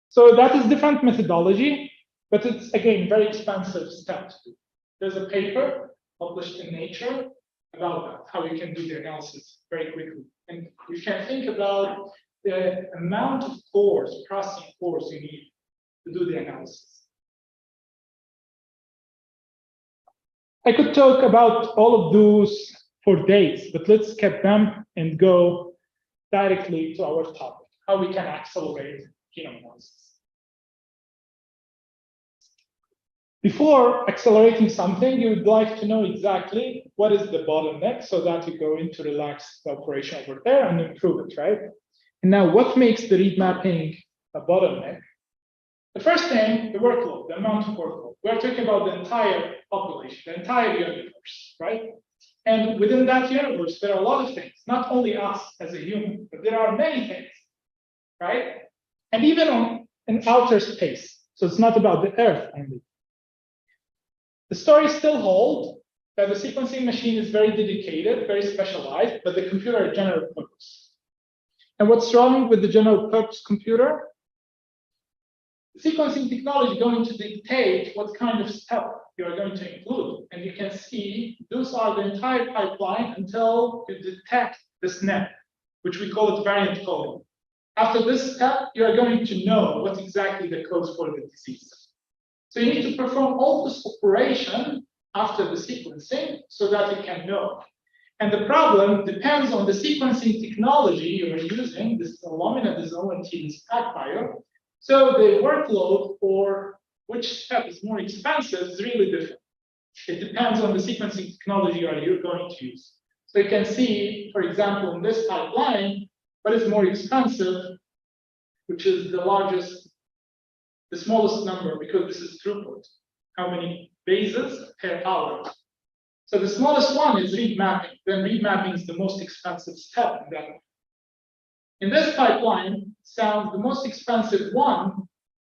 [SPEAKER 1] So that is different methodology, but it's again, very expensive step to do. There's a paper published in Nature about that, how you can do the analysis very quickly. And you can think about the amount of cores, processing cores you need to do the analysis. I could talk about all of those for days, but let's skip them and go directly to our topic, how we can accelerate genome analysis. Before accelerating something, you would like to know exactly what is the bottleneck so that you go into relax the operation over there and improve it, right? And now what makes the read mapping a bottleneck? The first thing, the workload, the amount of workload. We're talking about the entire population, the entire universe, right? And within that universe, there are a lot of things, not only us as a human, but there are many things, right? And even in outer space. So it's not about the Earth only. The story still holds that the sequencing machine is very dedicated, very specialized, but the computer is general purpose. And what's wrong with the general purpose computer? The sequencing technology is going to dictate what kind of step you are going to include. And you can see those are the entire pipeline until you detect the SNP, which we call it variant calling. After this step, you are going to know what exactly the cause for the disease. So you need to perform all this operation after the sequencing so that you can know. And the problem depends on the sequencing technology you are using. This is Illumina, this is ONT, this is PacBio. So the workload for which step is more expensive is really different. It depends on the sequencing technology you're going to use. So you can see, for example, in this pipeline, what is more expensive, which is the smallest number, because this is throughput, how many bases per hour. So the smallest one is read mapping. Then read mapping is the most expensive step in that. In this pipeline, sounds the most expensive one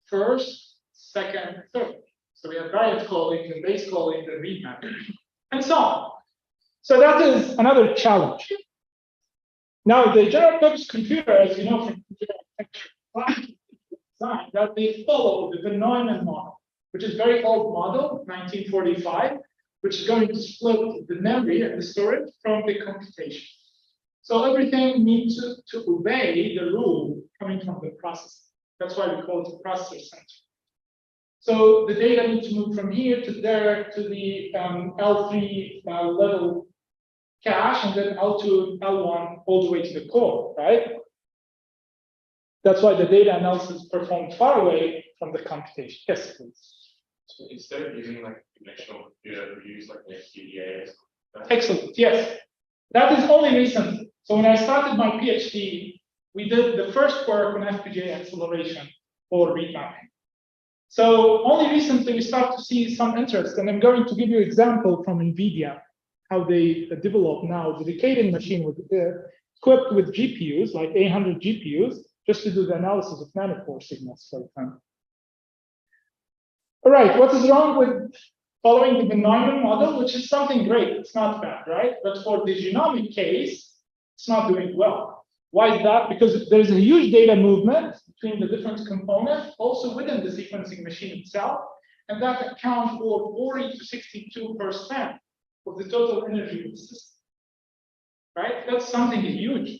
[SPEAKER 1] first, second, third. So we have variant calling, and base calling, and read mapping, and so on. So that is another challenge. Now, the general purpose computer, as you know from computer architecture, design, that they follow the Neumann model, which is a very old model, 1945, which is going to split the memory and the storage from the computation. So everything needs to obey the rule coming from the processor. That's why we call it processor-centric. So the data needs to move from here to there to the L3 level cache, and then L2, L1, all the way to the core, right? That's why the data analysis is performed far away from the computation. Yes, please.
[SPEAKER 2] So instead of using like conventional computer, we use like an FPGA.
[SPEAKER 1] Excellent. Yes, that is only recent. So when I started my PhD, we did the first work on FPGA acceleration for read mapping. So only recently we start to see some interest, and I'm going to give you an example from NVIDIA, how they develop now a dedicated machine with equipped with GPUs, like 800 GPUs, just to do the analysis of Nanopore signals, for example. All right, what is wrong with following the Neumann model, which is something great, it's not bad, right? But for the genomic case, it's not doing well. Why is that? Because there's a huge data movement between the different components, also within the sequencing machine itself, and that accounts for 40 to 62% of the total energy of the system, right? That's something huge.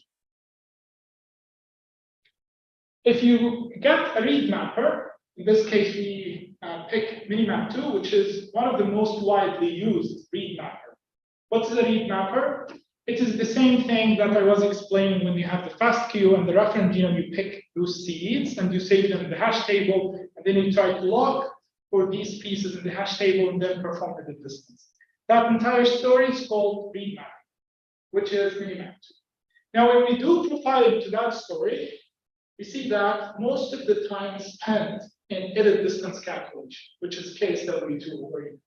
[SPEAKER 1] If you get a read mapper, in this case, we pick Minimap2, which is one of the most widely used read mapper. What's the read mapper? It is the same thing that I was explaining when you have the FASTQ and the reference genome. You pick those seeds and you save them in the hash table, and then you try to look for these pieces in the hash table and then perform the distance. That entire story is called read mapping, which is Minimap2. Now, when we do profiling to that story, we see that most of the time is spent in edit distance calculation, which is KSW2 over here.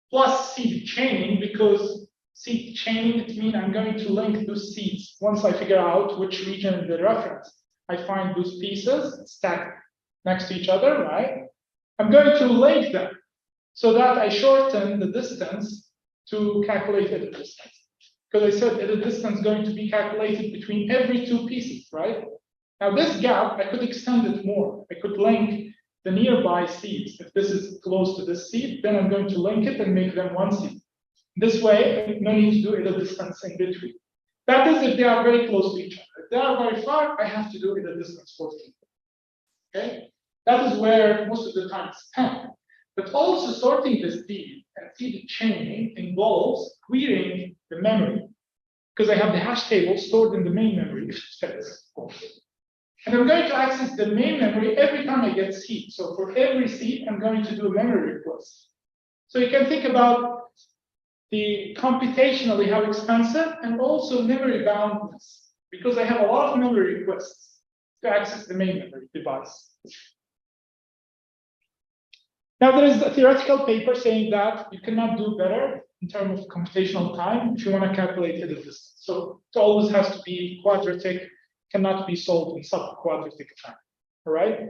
[SPEAKER 1] Plus seed chaining, because seed chaining, it means I'm going to link those seeds. Once I figure out which region is the reference, I find those pieces stacked next to each other, right? I'm going to link them so that I shorten the distance to calculate edit distance. Because I said edit distance is going to be calculated between every two pieces, right? Now this gap, I could extend it more. I could link the nearby seeds. If this is close to this seed, then I'm going to link it and make them one seed. This way, no need to do edit distance in between. That is if they are very close to each other. If they are very far, I have to do edit distance for them. Okay? That is where most of the time it's spent. But also sorting the seed and seed chaining involves querying the memory, because I have the hash table stored in the main memory, if it fits, of course. And I'm going to access the main memory every time I get seed. So for every seed, I'm going to do a memory request. So you can think about the computationally how expensive and also memory boundness, because I have a lot of memory requests to access the main memory device. Now, there is a theoretical paper saying that you cannot do better in terms of computational time if you want to calculate the distance. So it always has to be quadratic, cannot be solved in sub-quadratic time. All right?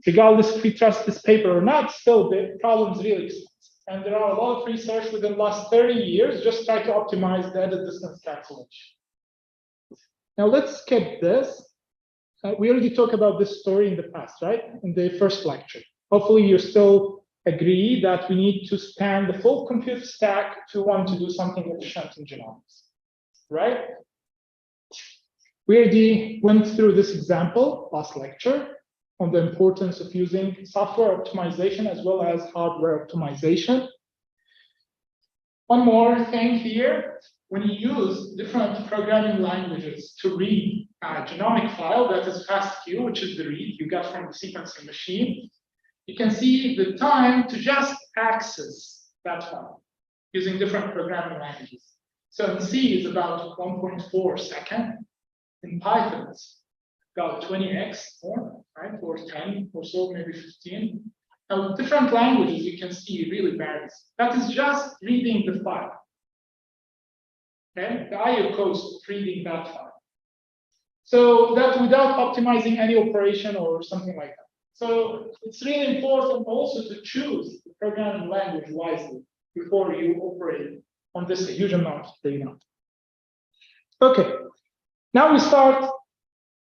[SPEAKER 1] Regardless if we trust this paper or not, still the problem is really expensive. And there are a lot of research within the last 30 years just try to optimize the edit distance calculation. Now let's skip this. We already talked about this story in the past, right? In the first lecture. Hopefully you still agree that we need to span the full compute stack if we want to do something efficient in genomics, right? We already went through this example last lecture on the importance of using software optimization as well as hardware optimization. One more thing here, when you use different programming languages to read a genomic file that is FASTQ, which is the read you got from the sequencing machine, you can see the time to just access that file using different programming languages. So in C is about 1.4 seconds. In Python, it's about 20x more, right? Or 10 or so, maybe 15. Now, with different languages, you can see it really varies. That is just reading the file. Okay, the I/O cost of reading that file. So that without optimizing any operation or something like that. So it's really important also to choose the programming language wisely before you operate on this huge amount of data. Okay, now we start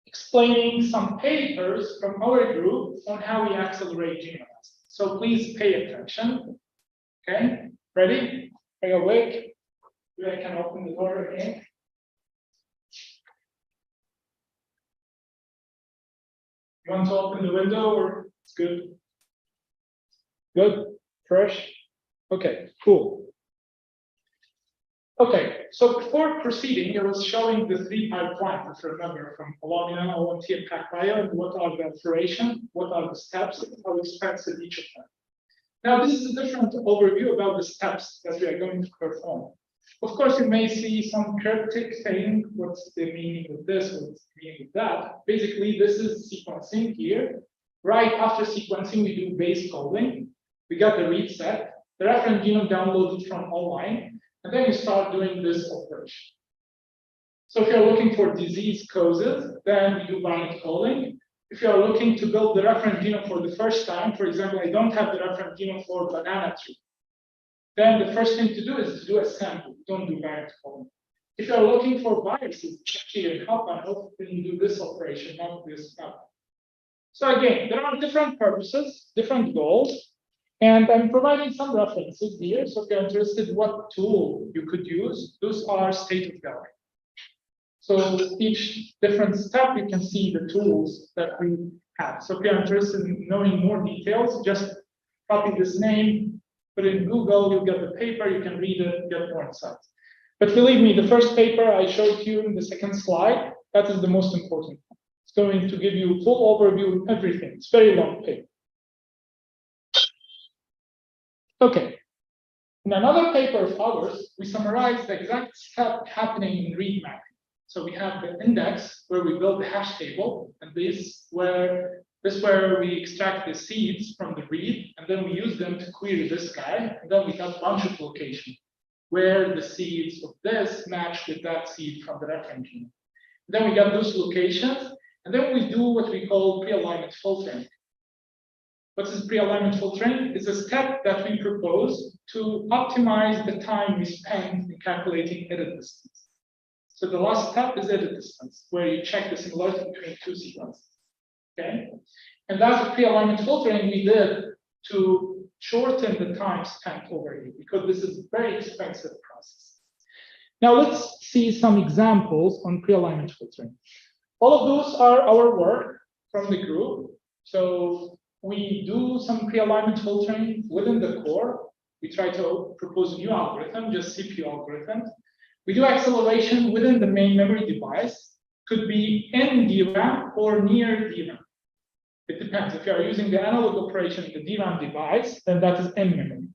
[SPEAKER 1] explaining some papers from our group on how we accelerate genomes. So please pay attention. Okay, ready? Are you awake? Maybe I can open the door again. You want to open the window or it's good? Good? Fresh? Okay, cool. Okay, so before proceeding, I was showing the three pipelines, if you remember, from Illumina, OMT, and PacBio, and what are the operations, what are the steps, and how expensive each of them. Now, this is a different overview about the steps that we are going to perform. Of course, you may see some cryptic saying, what's the meaning of this, what's the meaning of that. Basically, this is sequencing here. Right after sequencing, we do base calling. We got the read set, the reference genome downloaded from online, and then you start doing this operation. So if you're looking for disease causes, then we do bind calling. If you're looking to build the reference genome for the first time, for example, I don't have the reference genome for banana tree, then the first thing to do is to do a sample. Don't do bind calling. If you're looking for viruses, actually in HAPA, hopefully you do this operation, not this HAPA. So again, there are different purposes, different goals. And I'm providing some references here. So if you're interested in what tool you could use, those are state-of-the-art. So each different step, you can see the tools that we have. So if you're interested in knowing more details, just copy this name, put it in Google, you'll get the paper, you can read it, get more insights. But believe me, the first paper I showed you in the second slide, that is the most important one. It's going to give you a full overview of everything. It's a very long paper. Okay, in another paper of ours, we summarize the exact step happening in read mapping. So we have the index where we build the hash table, and this where we extract the seeds from the read, and then we use them to query this guy, and then we have a bunch of locations where the seeds of this match with that seed from the reference genome. Then we got those locations, and then we do what we call pre-alignment filtering. What is pre-alignment filtering? It's a step that we propose to optimize the time we spend in calculating edit distance. So the last step is edit distance, where you check the similarity between two sequences. Okay, and that's the pre-alignment filtering we did to shorten the time spent over here, because this is a very expensive process. Now let's see some examples on pre-alignment filtering. All of those are our work from the group. So we do some pre-alignment filtering within the core. We try to propose a new algorithm, just CPU algorithm. We do acceleration within the main memory device. Could be in DRAM or near DRAM. It depends. If you are using the analog operation in the DRAM device, then that is in memory.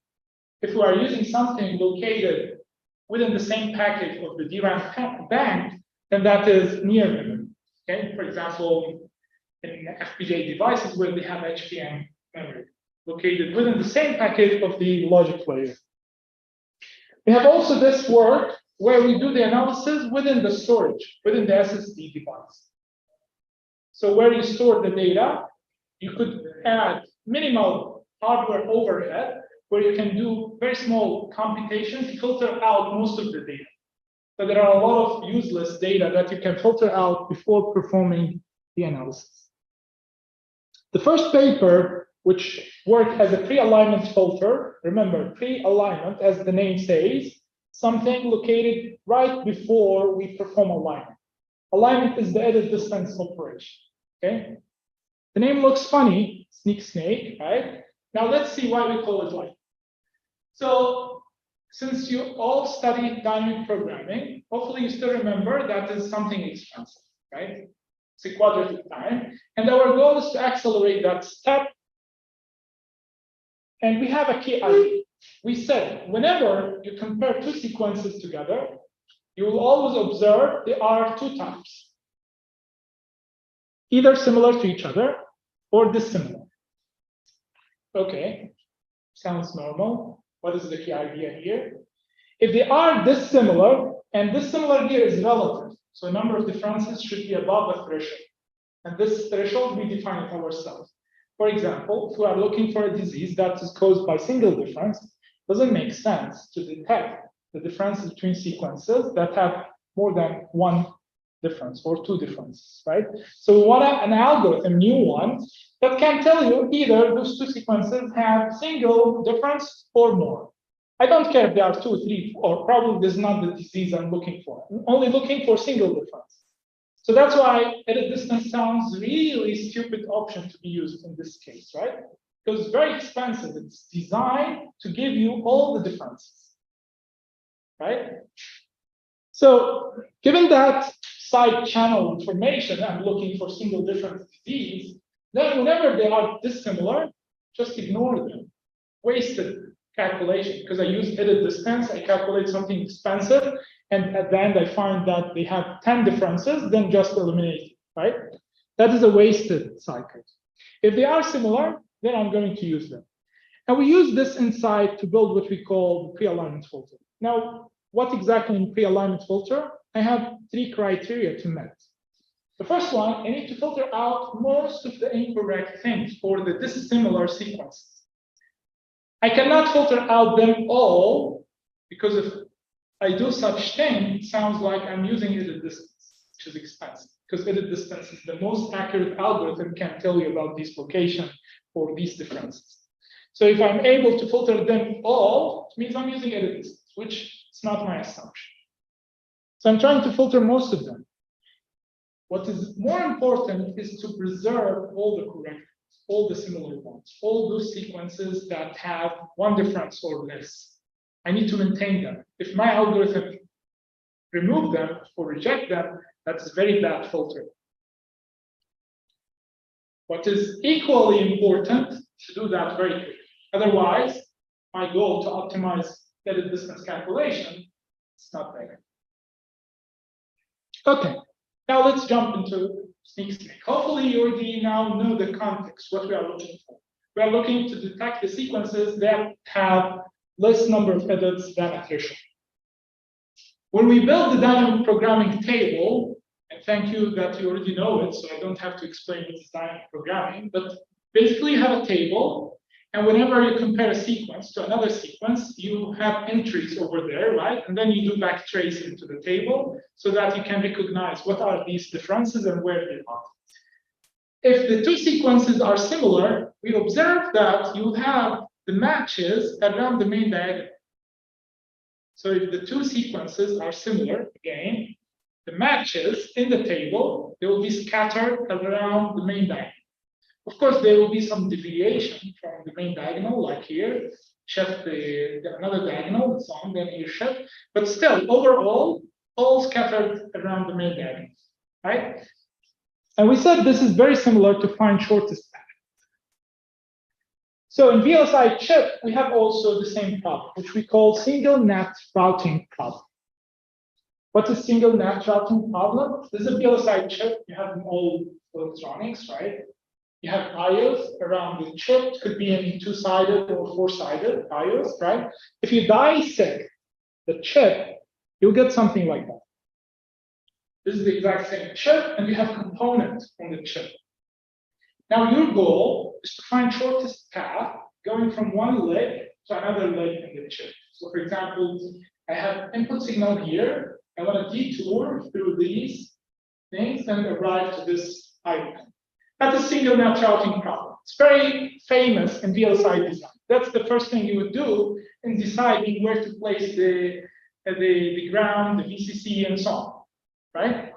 [SPEAKER 1] If you are using something located within the same package of the DRAM bank, then that is near memory. Okay, for example, in FPGA devices where they have HBM memory located within the same package of the logic layer. We have also this work where we do the analysis within the storage, within the SSD device. So where you store the data, you could add minimal hardware overhead where you can do very small computation to filter out most of the data. So there are a lot of useless data that you can filter out before performing the analysis. The first paper, which worked as a pre-alignment filter, remember, pre-alignment, as the name says, something located right before we perform alignment. Alignment is the edit distance operation, okay? The name looks funny, snake, right? Now let's see why we call it like. So since you all studied dynamic programming, hopefully you still remember that is something expensive, right? It's a quadratic time. And our goal is to accelerate that step. And we have a key idea. We said, whenever you compare two sequences together, you will always observe there are two types. Either similar to each other or dissimilar. Okay, sounds normal. What is the key idea here? If they are dissimilar, and dissimilar here is relative, so a number of differences should be above a threshold. And this threshold we define it ourselves. For example, if we are looking for a disease that is caused by single difference, it doesn't make sense to detect the differences between sequences that have more than one difference or two differences, right? So we want an algorithm, new one, that can tell you either those two sequences have single difference or more. I don't care if there are 2, 3, 4, probably this is not the disease I'm looking for. I'm only looking for single difference. So that's why edit distance sounds really stupid option to be used in this case, right? Because it's very expensive. It's designed to give you all the differences, right? So given that side channel information, I'm looking for single difference disease, then whenever they are dissimilar, just ignore them. Wasted calculation, because I use edit distance, I calculate something expensive, and at the end I find that they have 10 differences, then just eliminate it, right? That is a wasted cycle. If they are similar, then I'm going to use them. And we use this insight to build what we call pre-alignment filter. Now, what exactly in pre-alignment filter? I have 3 criteria to meet. The first one, I need to filter out most of the incorrect things or the dissimilar sequences. I cannot filter out them all, because if I do such thing, it sounds like I'm using edit distance, which is expensive, because edit distance is the most accurate algorithm can tell you about this location or these differences. So if I'm able to filter them all, it means I'm using edit distance, which is not my assumption. So I'm trying to filter most of them. What is more important is to preserve all the correct, all the similar ones, all those sequences that have one difference or less. I need to maintain them. If my algorithm remove them or reject them, that's very bad filtering. What is equally important to do that very quickly. Otherwise, my goal to optimize edit distance calculation is not there. Okay, now let's jump into snake. Hopefully you already now know the context, what we are looking for. We are looking to detect the sequences that have less number of edits than a threshold. When we build the dynamic programming table, and thank you that you already know it, so I don't have to explain what is dynamic programming, but basically you have a table, and whenever you compare a sequence to another sequence, you have entries over there, right? And then you do back tracing to the table so that you can recognize what are these differences and where they are. If the two sequences are similar, we observe that you have the matches around the main diagonal. So if the two sequences are similar, again, the matches in the table, they will be scattered around the main diagonal. Of course, there will be some deviation from the main diagonal, like here, shift another diagonal, and so on, then here shift. But still, overall, all scattered around the main diagonal, right? And we said this is very similar to find shortest path. So in VLSI chip, we have also the same problem, which we call single NAT routing problem. What's a single NAT routing problem? This is a VLSI chip. You have in all electronics, right? You have IOs around the chip. It could be in two-sided or four-sided IOs, right? If you dissect the chip, you'll get something like that. This is the exact same chip, and you have components on the chip. Now, your goal is to find shortest path going from one leg to another leg in the chip. So, for example, I have input signal here. I want to detour through these things and arrive to this icon. That's a single NAT routing problem. It's very famous in VLSI design. That's the first thing you would do in deciding where to place the ground, the VCC, and so on, right?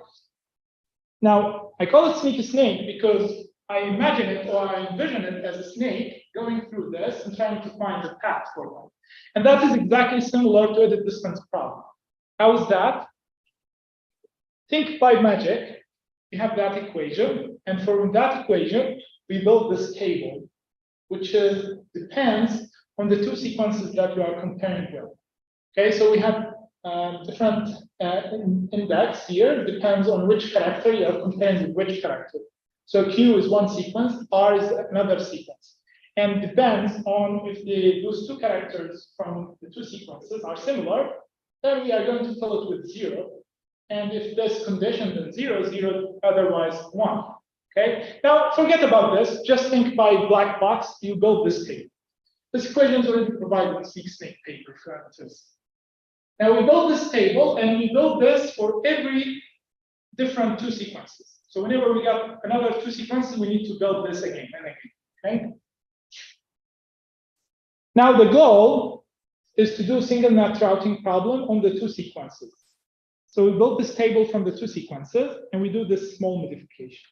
[SPEAKER 1] Now, I call it sneaky snake because I imagine it or I envision it as a snake going through this and trying to find a path for one. And that is exactly similar to the distance problem. How is that? Think by magic, we have that equation, and from that equation, we build this table, which depends on the two sequences that you are comparing with. Okay, so we have different index here, depends on which character you are comparing with which character. So Q is one sequence, R is another sequence. And depends on if those two characters from the two sequences are similar, then we are going to fill it with 0. And if this condition, then 0, 0, otherwise 1. Okay. Now forget about this. Just think by black box. You build this table. This equation is already provided in the snake paper for this. Now we build this table, and we build this for every different two sequences. So whenever we got another two sequences, we need to build this again and again. Okay. Now the goal is to do single NAT routing problem on the two sequences. So we build this table from the two sequences, and we do this small modification.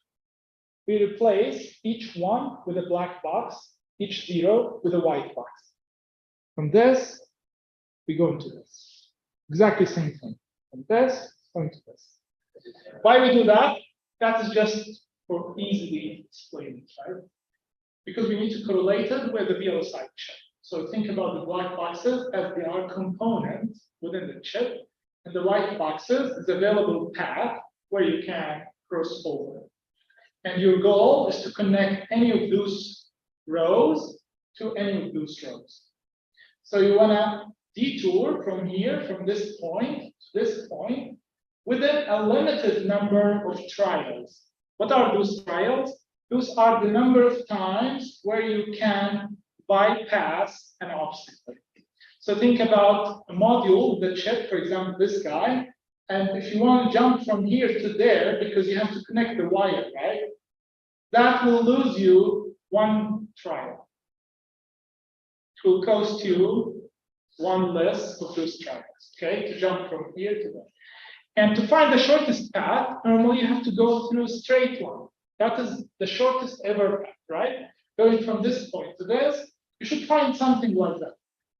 [SPEAKER 1] We replace each one with a black box, each 0 with a white box. From this, we go into this. Exactly the same thing. From this, going to this. Why we do that? That is just for easily explaining, right? Because we need to correlate it with the VLSI chip. So think about the black boxes as they are components within the chip, and the white boxes is available path where you can cross over. And your goal is to connect any of those rows to any of those rows. So you want to detour from here, from this point to this point, within a limited number of trials. What are those trials? Those are the number of times where you can bypass an obstacle. So think about a module, the chip, for example, this guy. And if you want to jump from here to there, because you have to connect the wire, right? That will lose you one trial. It will cost you one less of those trials, okay, to jump from here to there. And to find the shortest path, normally you have to go through a straight one. That is the shortest ever path, right? Going from this point to this, you should find something like that.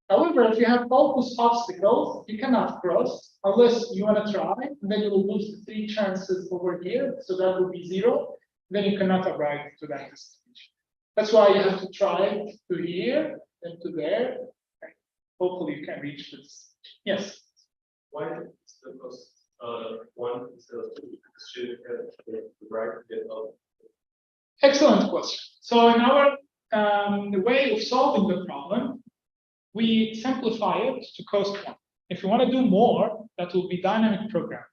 [SPEAKER 1] However, if you have all those obstacles, you cannot cross unless you want to try, and then you will lose the 3 chances over here, so that will be 0. Then you cannot arrive to that destination. That's why you have to try to here, then to there. Hopefully you can reach this. Yes?
[SPEAKER 5] Why is the cost 1 instead of 2? Should have the right to get up?
[SPEAKER 1] Excellent question. So in our the way of solving the problem, we simplify it to cost 1. If you want to do more, that will be dynamic programming,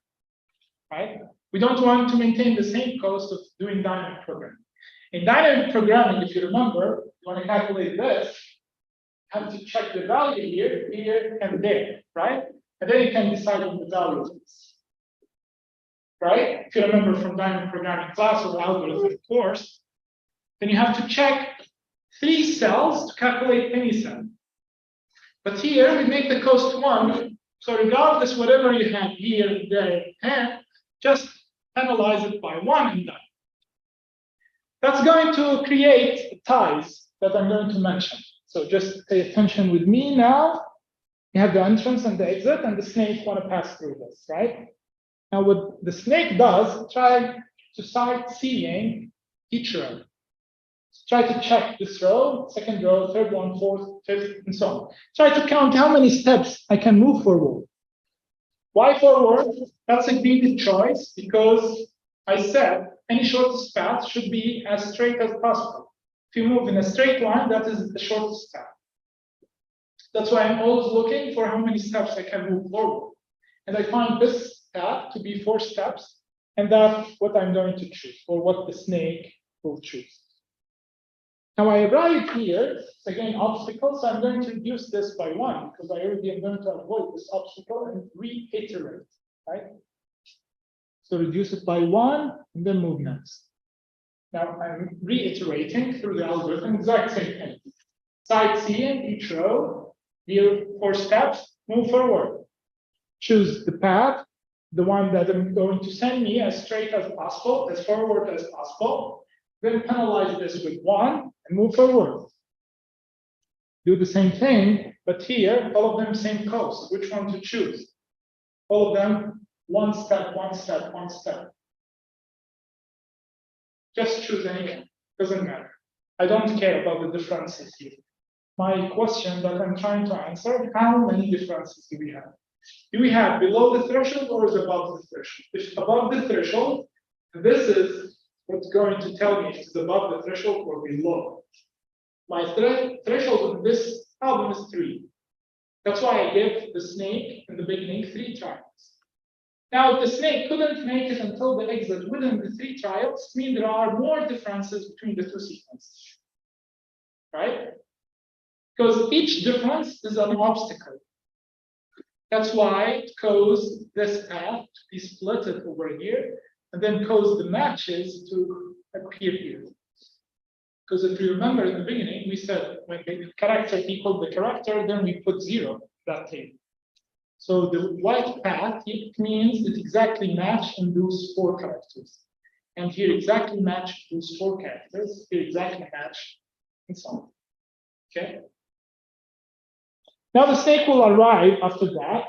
[SPEAKER 1] right? We don't want to maintain the same cost of doing dynamic programming. In dynamic programming, if you remember, you want to calculate this, you have to check the value here, here, and there, right? And then you can decide on the value of this, right? If you remember from dynamic programming class or algorithm course, then you have to check 3 cells to calculate any cell. But here we make the cost 1. So regardless, whatever you have here, there, and just analyze it by 1 and done. That's going to create ties that I'm going to mention. So just pay attention with me now. You have the entrance and the exit, and the snake want to pass through this, right? Now, what the snake does, try to start seeing each row. Try to check this row, second row, third one, fourth, fifth, and so on. Try to count how many steps I can move forward. Why forward? That's a greedy choice because I said any shortest path should be as straight as possible. If you move in a straight line, that is the shortest path. That's why I'm always looking for how many steps I can move forward. And I find this path to be 4 steps, and that's what I'm going to choose, or what the snake will choose. Now I arrive here, it's again obstacle, so I'm going to reduce this by 1 because I already am going to avoid this obstacle and reiterate, right? So reduce it by 1 and then move next. Now I'm reiterating through the algorithm, exact same thing. Sightseeing each row, here 4 steps, move forward. Choose the path, the one that I'm going to send me as straight as possible, as forward as possible. Then penalize this with 1 and move forward. Do the same thing, but here, all of them same coast. Which one to choose? All of them, 1 step, 1 step, 1 step. Just choose anything, doesn't matter. I don't care about the differences here. My question that I'm trying to answer, how many differences do we have? Do we have below the threshold or is above the threshold? If above the threshold, this is what's going to tell me if it's above the threshold or below. My threshold in this problem is 3. That's why I give the snake in the beginning 3 trials. Now, if the snake couldn't make it until the exit within the 3 trials, mean there are more differences between the 2 sequences, right? Because each difference is an obstacle. That's why it caused this path to be splitted over here, and then cause the matches to appear here. Because if you remember in the beginning, we said when the character equaled the character, then we put 0 in that table. So the white path, it means it exactly match in those 4 characters. And here exactly match those 4 characters, here exactly match, and so on. Okay? Now the snake will arrive after that.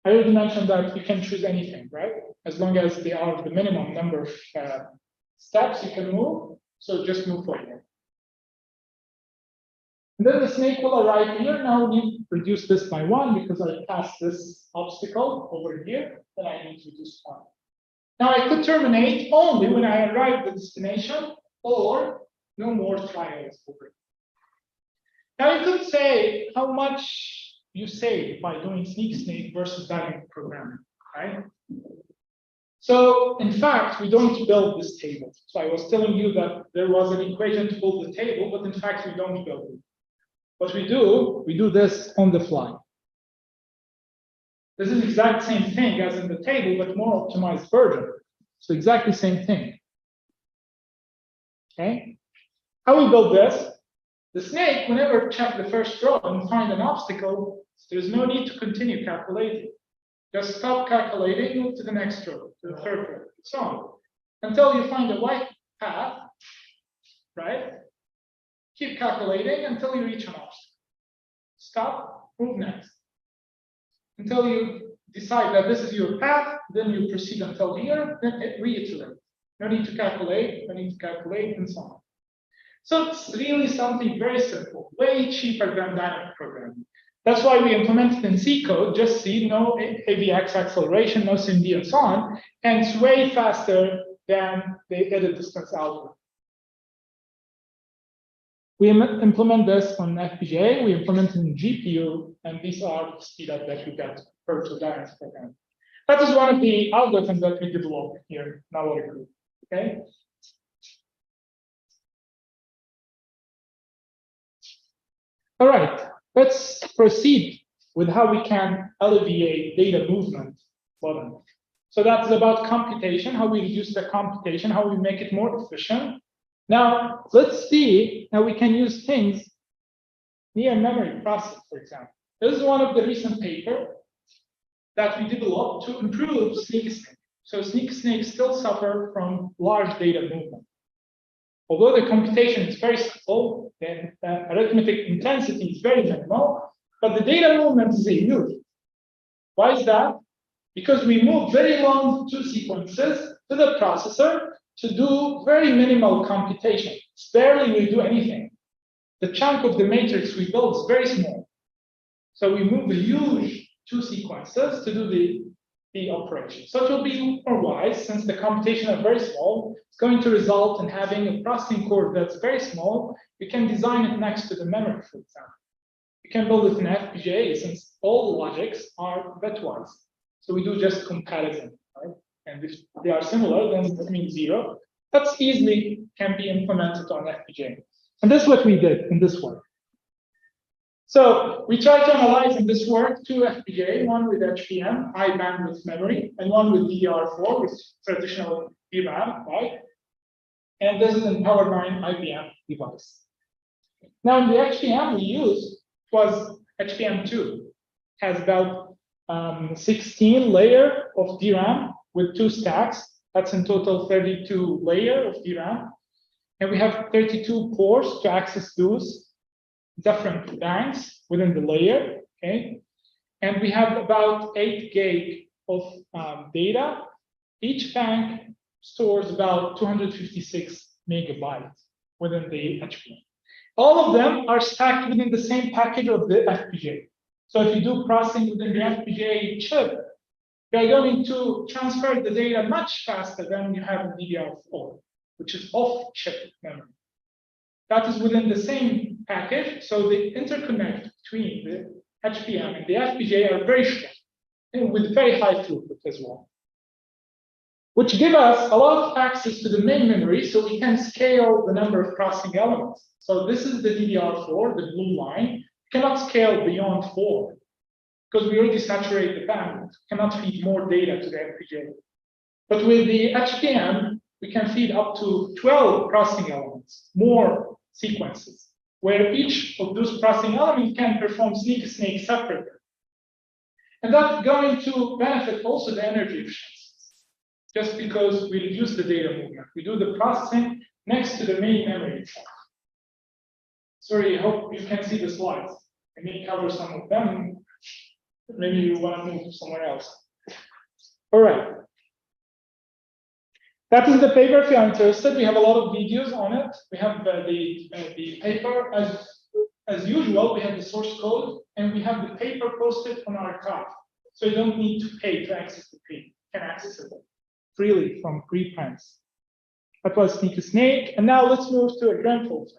[SPEAKER 1] I already mentioned that you can choose anything, right? As long as they are the minimum number of steps you can move, so just move forward. And then the snake will arrive here. Now we need to reduce this by 1 because I passed this obstacle over here, then I need to reduce 1. Now I could terminate only when I arrive at the destination or no more trials over here. Now you could say how much you save by doing snake versus dynamic programming, right? So in fact, we don't build this table. So I was telling you that there was an equation to build the table, but in fact, we don't build it. What we do this on the fly. This is the exact same thing as in the table, but more optimized version. So exactly same thing. Okay? How we build this? The snake, whenever check the first row and find an obstacle, there's no need to continue calculating. Just stop calculating, move to the next row, to the third row, so on. Until you find a white path, right? Keep calculating until you reach an obstacle. Stop, move next. Until you decide that this is your path, then you proceed until here, then reiterate. No need to calculate, and so on. So it's really something very simple, way cheaper than dynamic programming. That's why we implemented in C code, just C, no AVX acceleration, no SIMD, and so on. And it's way faster than the edit distance algorithm. We implement this on FPGA, we implement it in GPU, and these are the speed up that you get per to dynamic programming. That is one of the algorithms that we developed here in our group. Okay. All right, let's proceed with how we can alleviate data movement bottleneck. So that's about computation, how we reduce the computation, how we make it more efficient. Now, let's see how we can use things near memory process, for example. This is one of the recent papers that we developed to improve snake. So snakes still suffer from large data movement. Although the computation is very simple, then arithmetic intensity is very minimal, but the data movement is a huge. Why is that? Because we move very long 2 sequences to the processor to do very minimal computation. It's barely we do anything. The chunk of the matrix we build is very small. So we move a huge 2 sequences to do the operation. So it will be more wise, since the computation are very small, it's going to result in having a processing core that's very small. You can design it next to the memory, for example. You can build it in FPGA, since all logics are bitwise. So we do just comparison, right? And if they are similar, then that means 0. That's easily can be implemented on FPGA. And that's what we did in this work. So we tried to analyze in this work 2 FPGA, one with HBM, high bandwidth memory, and one with DDR4, with traditional DRAM, right? And this is an Power 9 IBM device. Now, in the HBM we used was HBM2, has about 16 layer of DRAM with 2 stacks. That's in total 32 layer of DRAM. And we have 32 ports to access those different banks within the layer, okay? And we have about 8 gig of data. Each bank stores about 256 megabytes within the HBM. All of them are stacked within the same package of the FPGA. So if you do processing within the FPGA chip, you're going to transfer the data much faster than you have in DDR4, which is off-chip memory. That is within the same package, so the interconnect between the HBM and the FPGA are very short, and with very high throughput as well, which give us a lot of access to the main memory, so we can scale the number of processing elements. So this is the DDR4, the blue line. You cannot scale beyond 4, because we already saturate the bandwidth. Cannot feed more data to the FPGA. But with the HBM, we can feed up to 12 processing elements, more sequences, where each of those processing elements can perform snake separately. And that's going to benefit also the energy efficiency, just because we reduce the data movement. We do the processing next to the main memory itself. Sorry, I hope you can see the slides. I may cover some of them. Maybe you want to move somewhere else. All right. That is the paper if you're interested. We have a lot of videos on it. We have the paper as usual. We have the source code, and we have the paper posted on our archive. So you don't need to pay to access the paper. You can access it freely from preprints. That was Snake. And now let's move to a grand folder.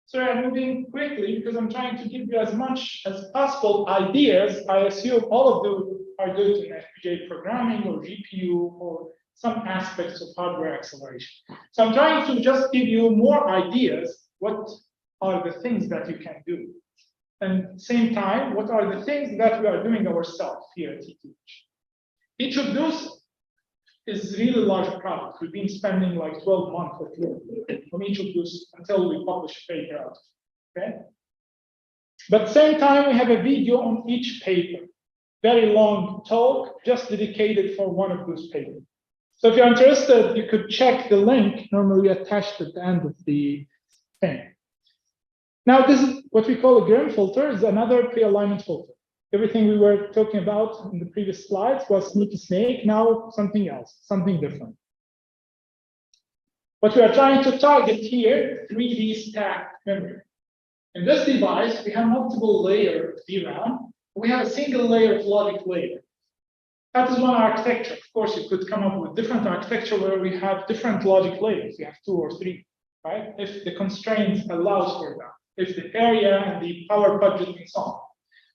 [SPEAKER 1] So I'm moving quickly because I'm trying to give you as much as possible ideas. I assume all of you are good in FPGA programming or GPU or some aspects of hardware acceleration. So I'm trying to just give you more ideas. What are the things that you can do? And at the same time, what are the things that we are doing ourselves here at ETH? Each of those is really large project. We've been spending like 12 months on each of those until we publish a paper out. Okay? But at the same time, we have a video on each paper. Very long talk, just dedicated for one of those papers. So if you're interested, you could check the link normally attached at the end of the thing. Now, this is what we call a Graham filter, is another pre-alignment filter. Everything we were talking about in the previous slides was snake, now something else, something different. What we are trying to target here, 3D stacked memory. In this device, we have multiple layers of DRAM. We have a single layer of logic layer. That is one architecture. Of course, you could come up with different architecture where we have different logic layers. You have 2 or 3, right? If the constraints allows for that, if the area and the power budget and so on.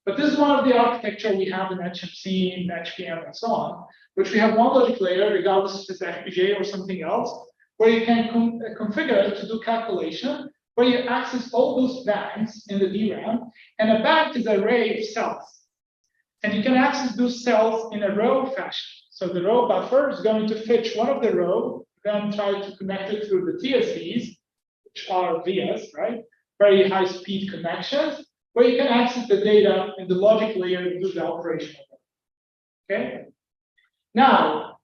[SPEAKER 1] But this is one of the architecture we have in HMC, in HBM, and so on, which we have one logic layer, regardless if it's FPGA or something else, where you can configure it to do calculation, where you access all those banks in the DRAM, and a bank is an array of cells. And you can access those cells in a row fashion. So the row buffer is going to fetch one of the row, then try to connect it through the TSVs, which are VS, right? Very high speed connections, where you can access the data in the logic layer and do the operation. Okay? Now,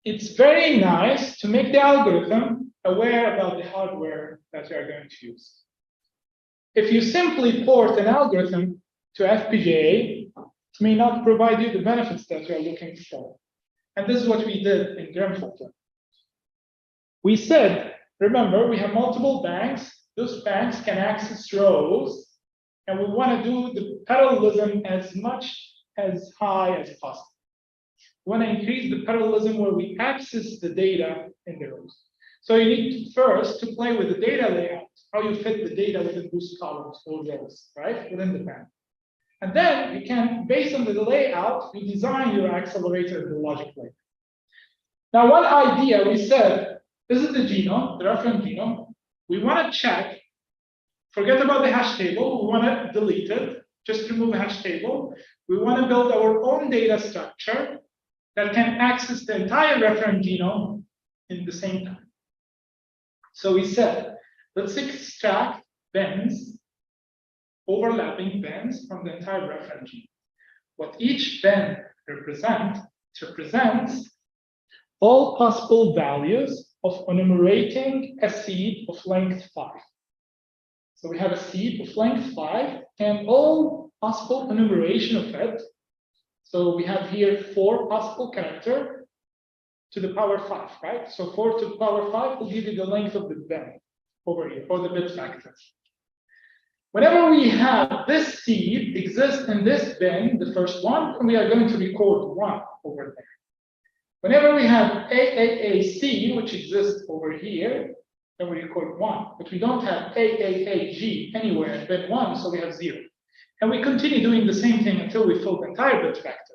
[SPEAKER 1] it's very nice to make the algorithm aware about the hardware that you are going to use. If you simply port an algorithm to FPGA, it may not provide you the benefits that you are looking for. And this is what we did in Gremfilter. We said, remember, we have multiple banks. Those banks can access rows, and we want to do the parallelism as high as possible. We want to increase the parallelism where we access the data in the rows. So you need first to play with the data layout, how you fit the data within those columns or rows, right, within the bank. And then you can, based on the layout, you design your accelerator and the logic layer. Now, one idea we said, this is the genome, the reference genome. We want to check, forget about the hash table, we want to delete it, just remove a hash table. We want to build our own data structure that can access the entire reference genome in the same time. So we said, let's extract bins, overlapping bins from the entire reference genome. What each bin represents all possible values of enumerating a seed of length 5. So we have a seed of length 5 and all possible enumeration of it. So we have here 4 possible characters to the power 5, right? So 4 to the power 5 will give you the length of the bin over here, or the bit factor. Whenever we have this seed exist in this bin, the first one, and we are going to record 1 over there. Whenever we have AAAC, which exists over here, then we record 1. But we don't have AAAG anywhere in bin 1, so we have 0. And we continue doing the same thing until we fill the entire bit vector.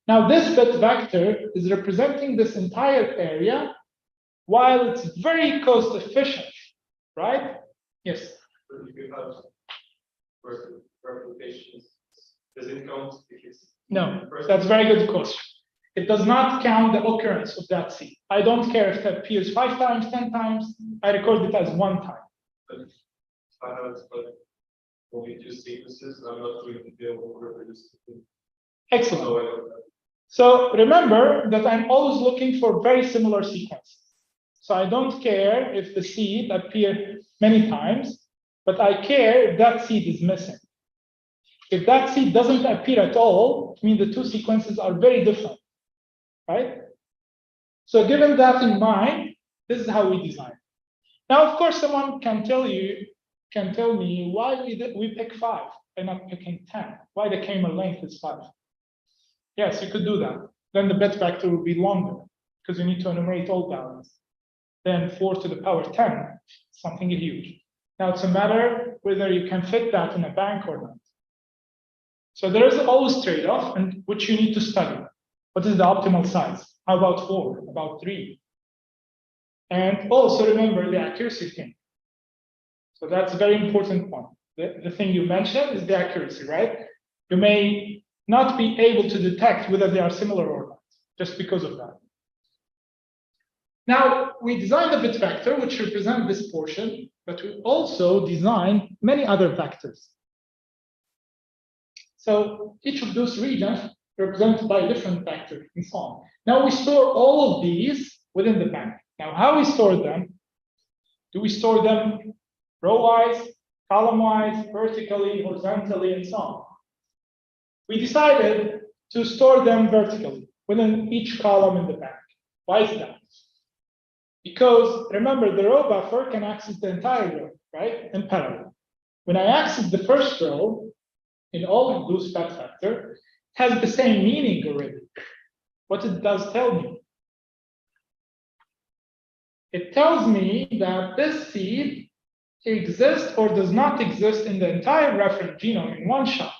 [SPEAKER 1] Now, this bit vector is representing this entire area, while it's very cost efficient, right? Yes?
[SPEAKER 5] If you have replications, does it count if it's...
[SPEAKER 1] No, that's a very good question. It does not count the occurrence of that seed. I don't care if it appears 5 times, 10 times, I record it as 1 time.
[SPEAKER 5] But if I have only 2 sequences, I'm not going to be able to reproduce it.
[SPEAKER 1] Excellent. So remember that I'm always looking for very similar sequences. So I don't care if the seed appears many times, but I care if that seed is missing. If that seed doesn't appear at all, it means the 2 sequences are very different, right? So given that in mind, this is how we design. Now, of course, someone can tell me why we pick 5 and not picking 10. Why the camera length is 5? Yes, you could do that. Then the bit vector will be longer because you need to enumerate all values. Then 4 to the power 10, something huge. Now it's a matter whether you can fit that in a bank or not. So there is always trade-off, and which you need to study. What is the optimal size? How about 4? About 3? And also remember the accuracy thing. So that's a very important point. The thing you mentioned is the accuracy, right? You may not be able to detect whether they are similar or not, just because of that. Now, we designed a bit vector, which represents this portion, but we also designed many other vectors. So each of those regions represented by a different vector and so on. Now we store all of these within the bank. Now, how we store them? Do we store them row-wise, column-wise, vertically, horizontally, and so on? We decided to store them vertically within each column in the bank. Why is that? Because remember, the row buffer can access the entire row, right, in parallel. When I access the first row in all of those bit vector, it has the same meaning already. What it does tell me? It tells me that this seed exists or does not exist in the entire reference genome in one shot.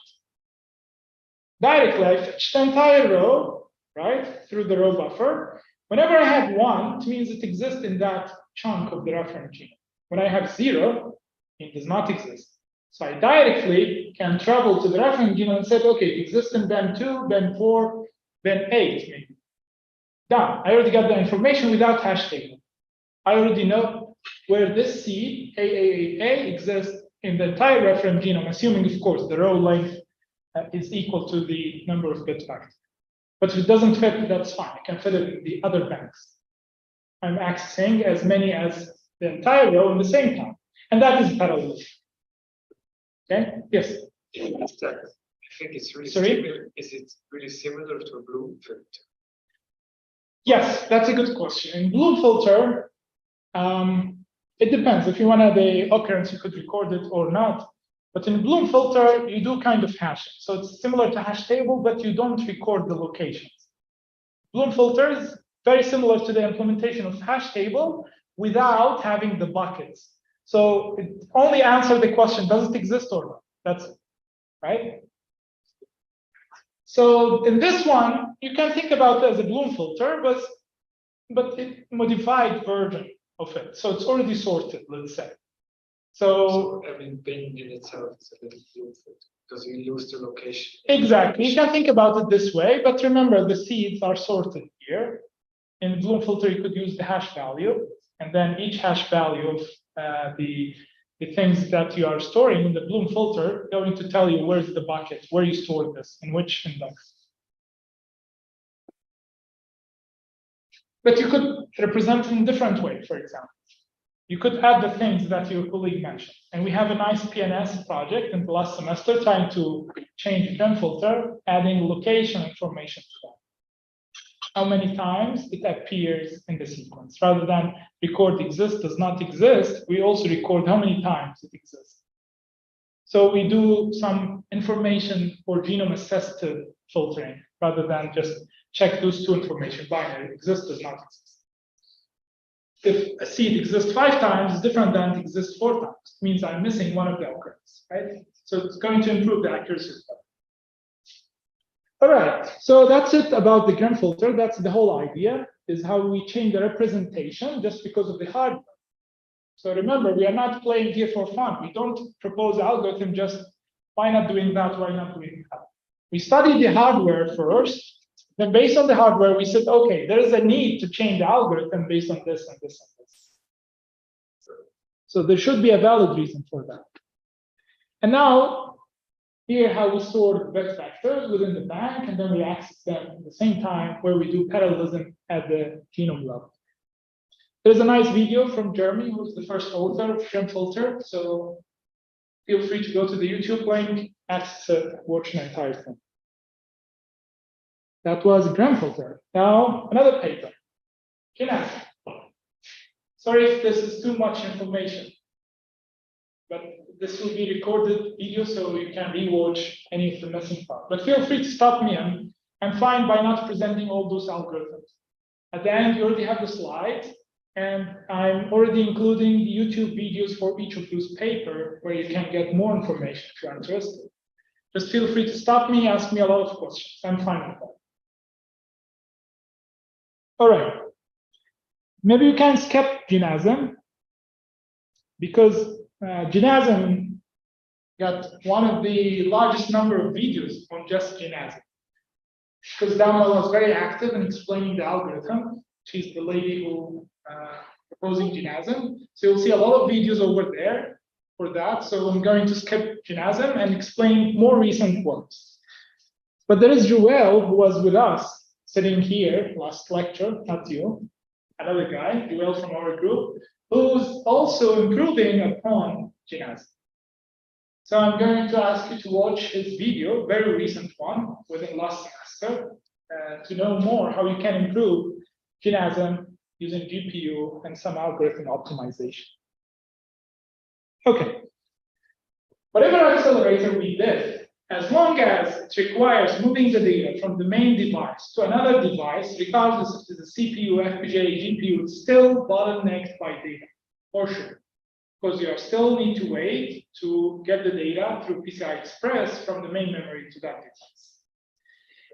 [SPEAKER 1] Directly, I fetch the entire row, right, through the row buffer. Whenever I have 1, it means it exists in that chunk of the reference genome. When I have 0, it does not exist. So I directly can travel to the reference genome and say, okay, it exists in bin 2, bin 4, bin 8, maybe. Done. I already got the information without hash table. I already know where this seed, AAAA, exists in the entire reference genome, assuming, of course, the row length is equal to the number of bit vectors. But if it doesn't fit, that's fine. I can fit it in the other banks. I'm accessing as many as the entire row in the same time. And that is parallelism. Okay, yes?
[SPEAKER 6] I think it's really
[SPEAKER 1] Sorry?
[SPEAKER 6] similar. Is it really similar to a Bloom filter?
[SPEAKER 1] Yes, that's a good question. In Bloom filter, it depends. If you want the occurrence, you could record it or not. But in Bloom filter, you do kind of hashing. So it's similar to hash table, but you don't record the locations. Bloom filter is very similar to the implementation of hash table without having the buckets. So it only answers the question, does it exist or not? That's it, right? So in this one, you can think about it as a Bloom filter, but it's a modified version of it. So it's already sorted, let's say. So
[SPEAKER 6] every bin in itself is a little Bloom filter because you lose the location.
[SPEAKER 1] exactly, you can think about it this way, but remember the seeds are sorted here. In Bloom filter, you could use the hash value, and then each hash value of the things that you are storing in the Bloom filter going to tell you where's the bucket, where you stored this, in which index. But you could represent it in a different way, for example. You could add the things that your colleague mentioned. And we have a nice PNS project in the last semester trying to change Gem filter, adding location information to that. How many times it appears in the sequence. Rather than record exists, does not exist, we also record how many times it exists. So we do some information for genome assisted filtering rather than just check those two information binary, exists, does not exist. If a seed exists 5 times, it's different than it exists 4 times. It means I'm missing one of the occurrences, right? So it's going to improve the accuracy of that. All right, so that's it about the Gem filter. That's the whole idea, is how we change the representation just because of the hardware. So remember, we are not playing here for fun. We don't propose algorithm just, why not doing that, why not doing that? We study the hardware first, then based on the hardware, we said, okay, there is a need to change the algorithm based on this and this and this. So there should be a valid reason for that. And now, here how we store vet vectors within the bank, and then we access them at the same time where we do parallelism at the genome level. There's a nice video from Jeremy, who's the first author of Gem filter. So feel free to go to the YouTube link, access it, watch the entire thing. That was Gem filter. Now, another paper. Genome. Sorry if this is too much information, but this will be recorded video, so you can rewatch any of the missing part. But feel free to stop me. I'm fine by not presenting all those algorithms. At the end, you already have the slides, and I'm already including the YouTube videos for each of those papers where you can get more information if you're interested. Just feel free to stop me, ask me a lot of questions. I'm fine with that. All right. Maybe you can skip Genome, because Genome got one of the largest number of videos on just Genome. Because Dama was very active in explaining the algorithm. She's the lady who proposing Genome. So you'll see a lot of videos over there for that. So I'm going to skip Genome and explain more recent ones. But there is Joel, who was with us sitting here last lecture, not you, another guy, Joel from our group, who's also improving upon Genome. So I'm going to ask you to watch his video, very recent one, within last semester, to know more how you can improve Genome using GPU and some algorithm optimization. Okay. Whatever accelerator we did, as long as it requires moving the data from the main device to another device, regardless if it's a CPU, FPGA, GPU, it's still bottlenecked by data, for sure. Because you still need to wait to get the data through PCI Express from the main memory to that device.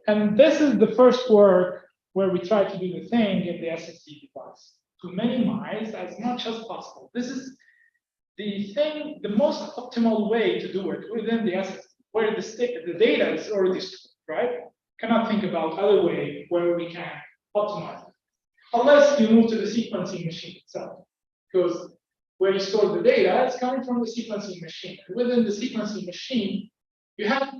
[SPEAKER 1] And this is the first work where we try to do the thing in the SSD device to minimize as much as possible. This is the thing, the most optimal way to do it within the SSD, where the data is already stored, right? Cannot think about other way where we can optimize it. Unless you move to the sequencing machine itself, because where you store the data, it's coming from the sequencing machine. And within the sequencing machine, you have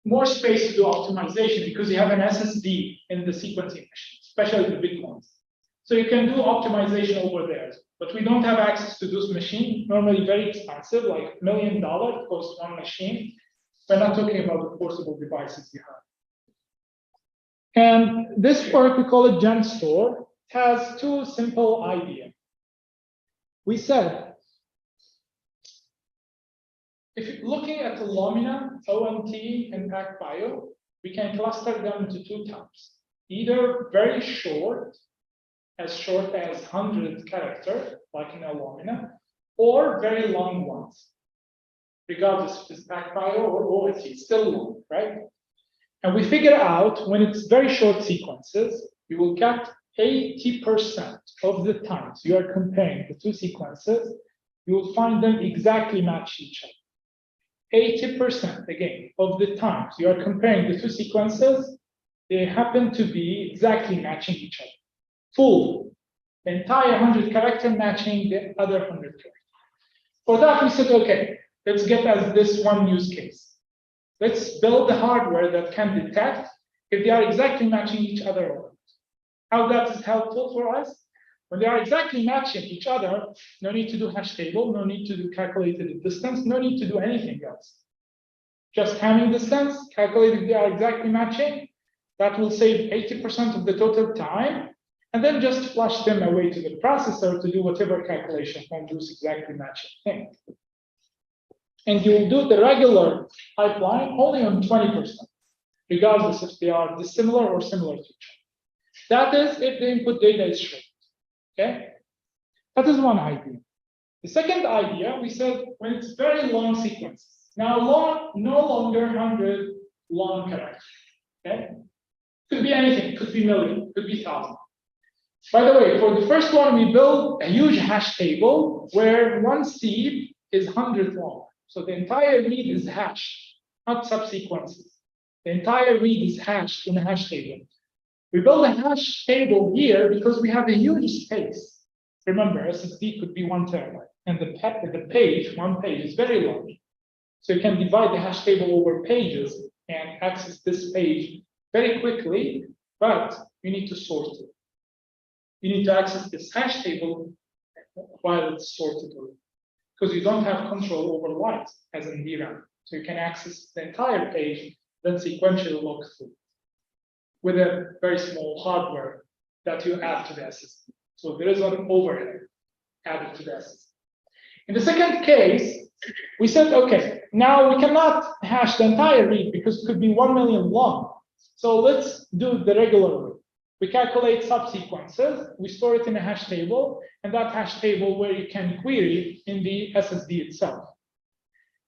[SPEAKER 1] more space to do optimization because you have an SSD in the sequencing machine, especially the big ones. So you can do optimization over there. But we don't have access to those machines, normally very expensive, like $1 million cost one machine. We're not talking about the portable devices you have. And this work, we call it GenStore, has two simple ideas. We said, if you're looking at the Lumina, ONT, and PacBio, we can cluster them into two types. Either very short as 100 characters, like in Lumina, or very long ones, regardless if it's PacBio or ONT, still long, right? And we figure out when it's very short sequences, you will get 80% of the times you are comparing the two sequences, you will find them exactly match each other. 80% again of the times you are comparing the two sequences, they happen to be exactly matching each other. Full, the entire 100 character matching the other 100 character. For that, we said, okay, let's get as this one use case. Let's build the hardware that can detect if they are exactly matching each other or not. How that is helpful for us? When they are exactly matching each other, no need to do hash table, no need to do calculated distance, no need to do anything else. Just Hamming distance, calculate if they are exactly matching. That will save 80% of the total time, and then just flush them away to the processor to do whatever calculation on those exactly matching things. And you will do the regular pipeline only on 20%, regardless if they are dissimilar or similar to each other. That is if the input data is short. Okay? That is one idea. The second idea, we said when it's very long sequences. Now, long, no longer 100 long characters. Okay? Could be anything, could be million, could be thousand. By the way, for the first one, we built a huge hash table where one seed is 100 long. So the entire read is hashed, not subsequences. The entire read is hashed in a hash table. We build a hash table here because we have a huge space. Remember, SSD could be 1 terabyte, and the page, one page, is very large. So you can divide the hash table over pages and access this page very quickly, but you need to sort it. You need to access this hash table while it's sorted, because you don't have control over writes as in DRAM. So you can access the entire page, then sequentially look through with a very small hardware that you add to the SSD. So there is an overhead added to the SSD. In the second case, we said, okay, now we cannot hash the entire read because it could be 1 million long. So let's do the regular way. We calculate subsequences, we store it in a hash table, and that hash table where you can query in the SSD itself.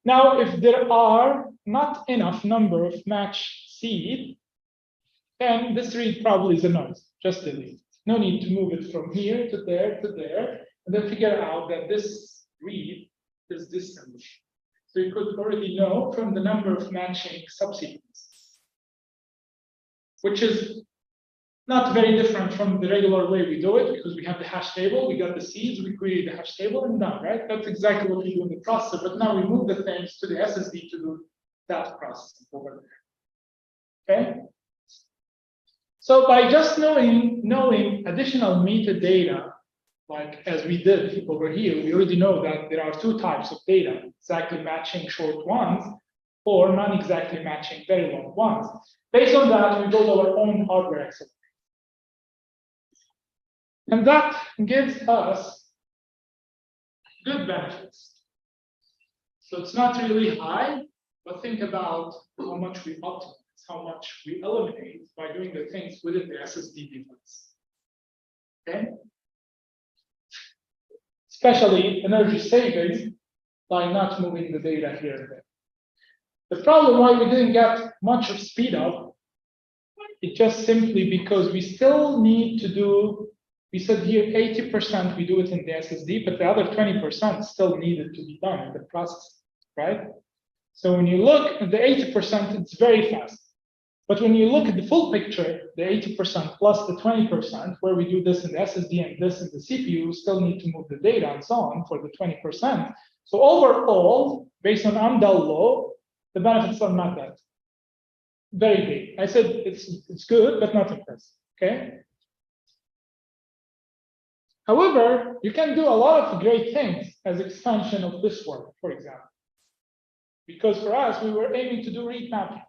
[SPEAKER 1] Now, if there are not enough number of match seed, then this read probably is a noise, just delete. No need to move it from here to there, and then figure out that this read is distant. So you could already know from the number of matching subsequences, which is not very different from the regular way we do it, because we have the hash table, we got the seeds, we query the hash table, and done, right? That's exactly what we do in the processor, but now we move the things to the SSD to do that processing over there. Okay? So by just knowing additional metadata, like as we did over here, we already know that there are two types of data, exactly matching short ones, or non-exactly matching very long ones. Based on that, we build our own hardware accelerator. And that gives us good benefits. So it's not really high, but think about how much we optimize, how much we eliminate by doing the things within the SSD device. Okay? Especially energy savings by not moving the data here and there. The problem why we didn't get much of speed up, it's just simply because we still need to do, we said here 80% we do it in the SSD, but the other 20% still needed to be done in the process, right? So when you look at the 80%, it's very fast. But when you look at the full picture, the 80% plus the 20%, where we do this in the SSD and this in the CPU, still need to move the data and so on for the 20%. So overall, based on Amdahl law, the benefits are not that very big. I said it's good, but not impressive. Okay. However, you can do a lot of great things as expansion of this work, for example. Because for us, we were aiming to do read mapping,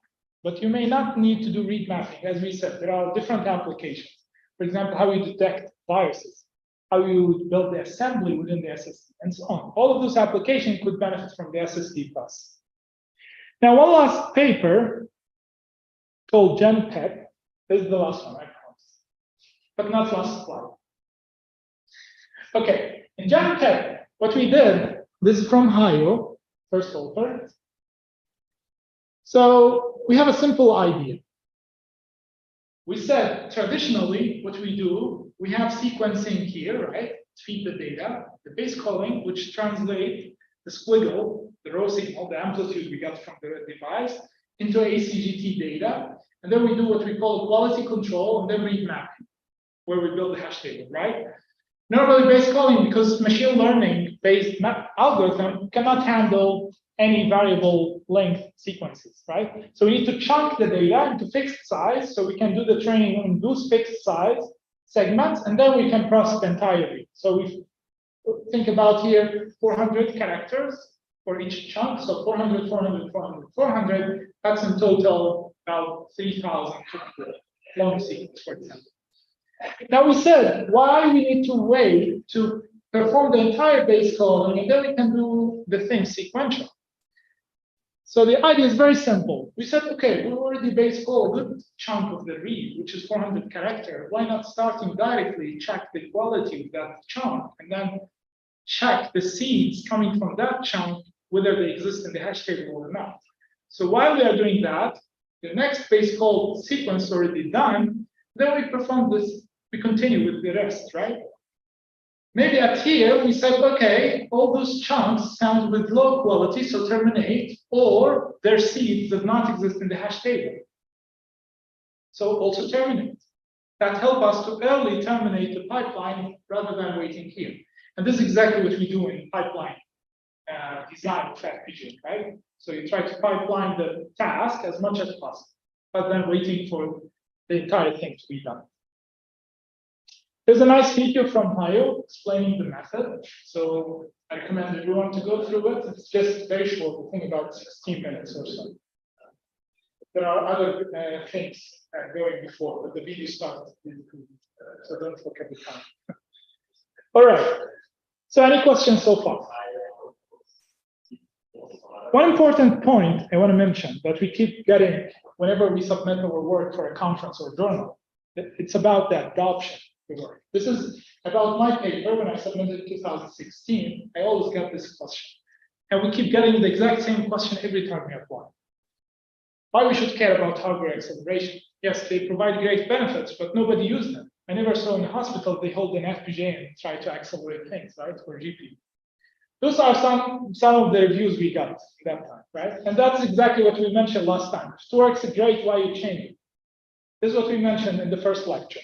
[SPEAKER 1] but you may not need to do read mapping. As we said, there are different applications. For example, how you detect viruses, how you build the assembly within the SSD, and so on. All of those applications could benefit from the SSD bus. Now, one last paper called GenPep. This is the last one, I promise, but not last slide. Okay, in GenPep, what we did, this is from Hayo, first author. So we have a simple idea. We said traditionally what we do, we have sequencing here, right? Feed the data, the base calling, which translate the squiggle, the row signal, the amplitude we got from the device, into ACGT data. And then we do what we call quality control and then read mapping, where we build the hash table, right? Normally base calling, because machine learning based algorithm cannot handle any variable length sequences, right? So we need to chunk the data into fixed size, so we can do the training on those fixed size segments, and then we can process the entire read. So we think about here 400 characters for each chunk, so 400, 400, 400, 400. That's in total about 3,000 long sequence, for example. Now we said why we need to wait to perform the entire base calling, and then we can do the thing sequential. So the idea is very simple. We said, okay, we already base call a good chunk of the read, which is 400 characters. Why not starting directly check the quality of that chunk and then check the seeds coming from that chunk, whether they exist in the hash table or not. So while we are doing that, the next base call sequence already done, then we perform this, we continue with the rest, right? Maybe at here, we said, okay, all those chunks sound with low quality, so terminate, or their seeds does not exist in the hash table. So also terminate. That helps us to early terminate the pipeline rather than waiting here. And this is exactly what we do in pipeline design of FPGA, right? So you try to pipeline the task as much as possible, but then waiting for the entire thing to be done. There's a nice video from Hayo explaining the method. So I recommend everyone to go through it. It's just very short, I think about 16 minutes or so. There are other things going before, but the video starts, so don't look at the time. All right. So any questions so far? One important point I want to mention that we keep getting whenever we submit our work for a conference or journal, it's about the adoption of the work. This is about my paper when I submitted in 2016. I always get this question. And we keep getting the exact same question every time we apply. Why we should care about hardware acceleration? Yes, they provide great benefits, but nobody uses them. I never saw in a hospital they hold an FPGA and try to accelerate things, right, for GPU. Those are some of the reviews we got at that time, right? And that's exactly what we mentioned last time. If it works great, why you change it? This is what we mentioned in the first lecture.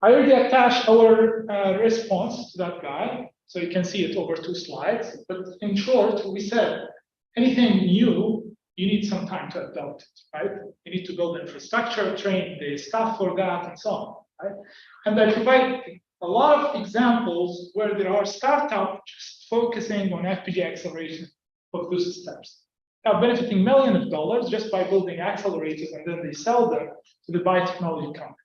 [SPEAKER 1] I already attached our response to that guy, so you can see it over 2 slides. But in short, we said anything new, you need some time to adopt it, right? You need to build infrastructure, train the staff for that, and so on, right? And I provide a lot of examples where there are startups just focusing on FPGA acceleration of those steps. Now benefiting millions of dollars just by building accelerators, and then they sell them to the biotechnology companies.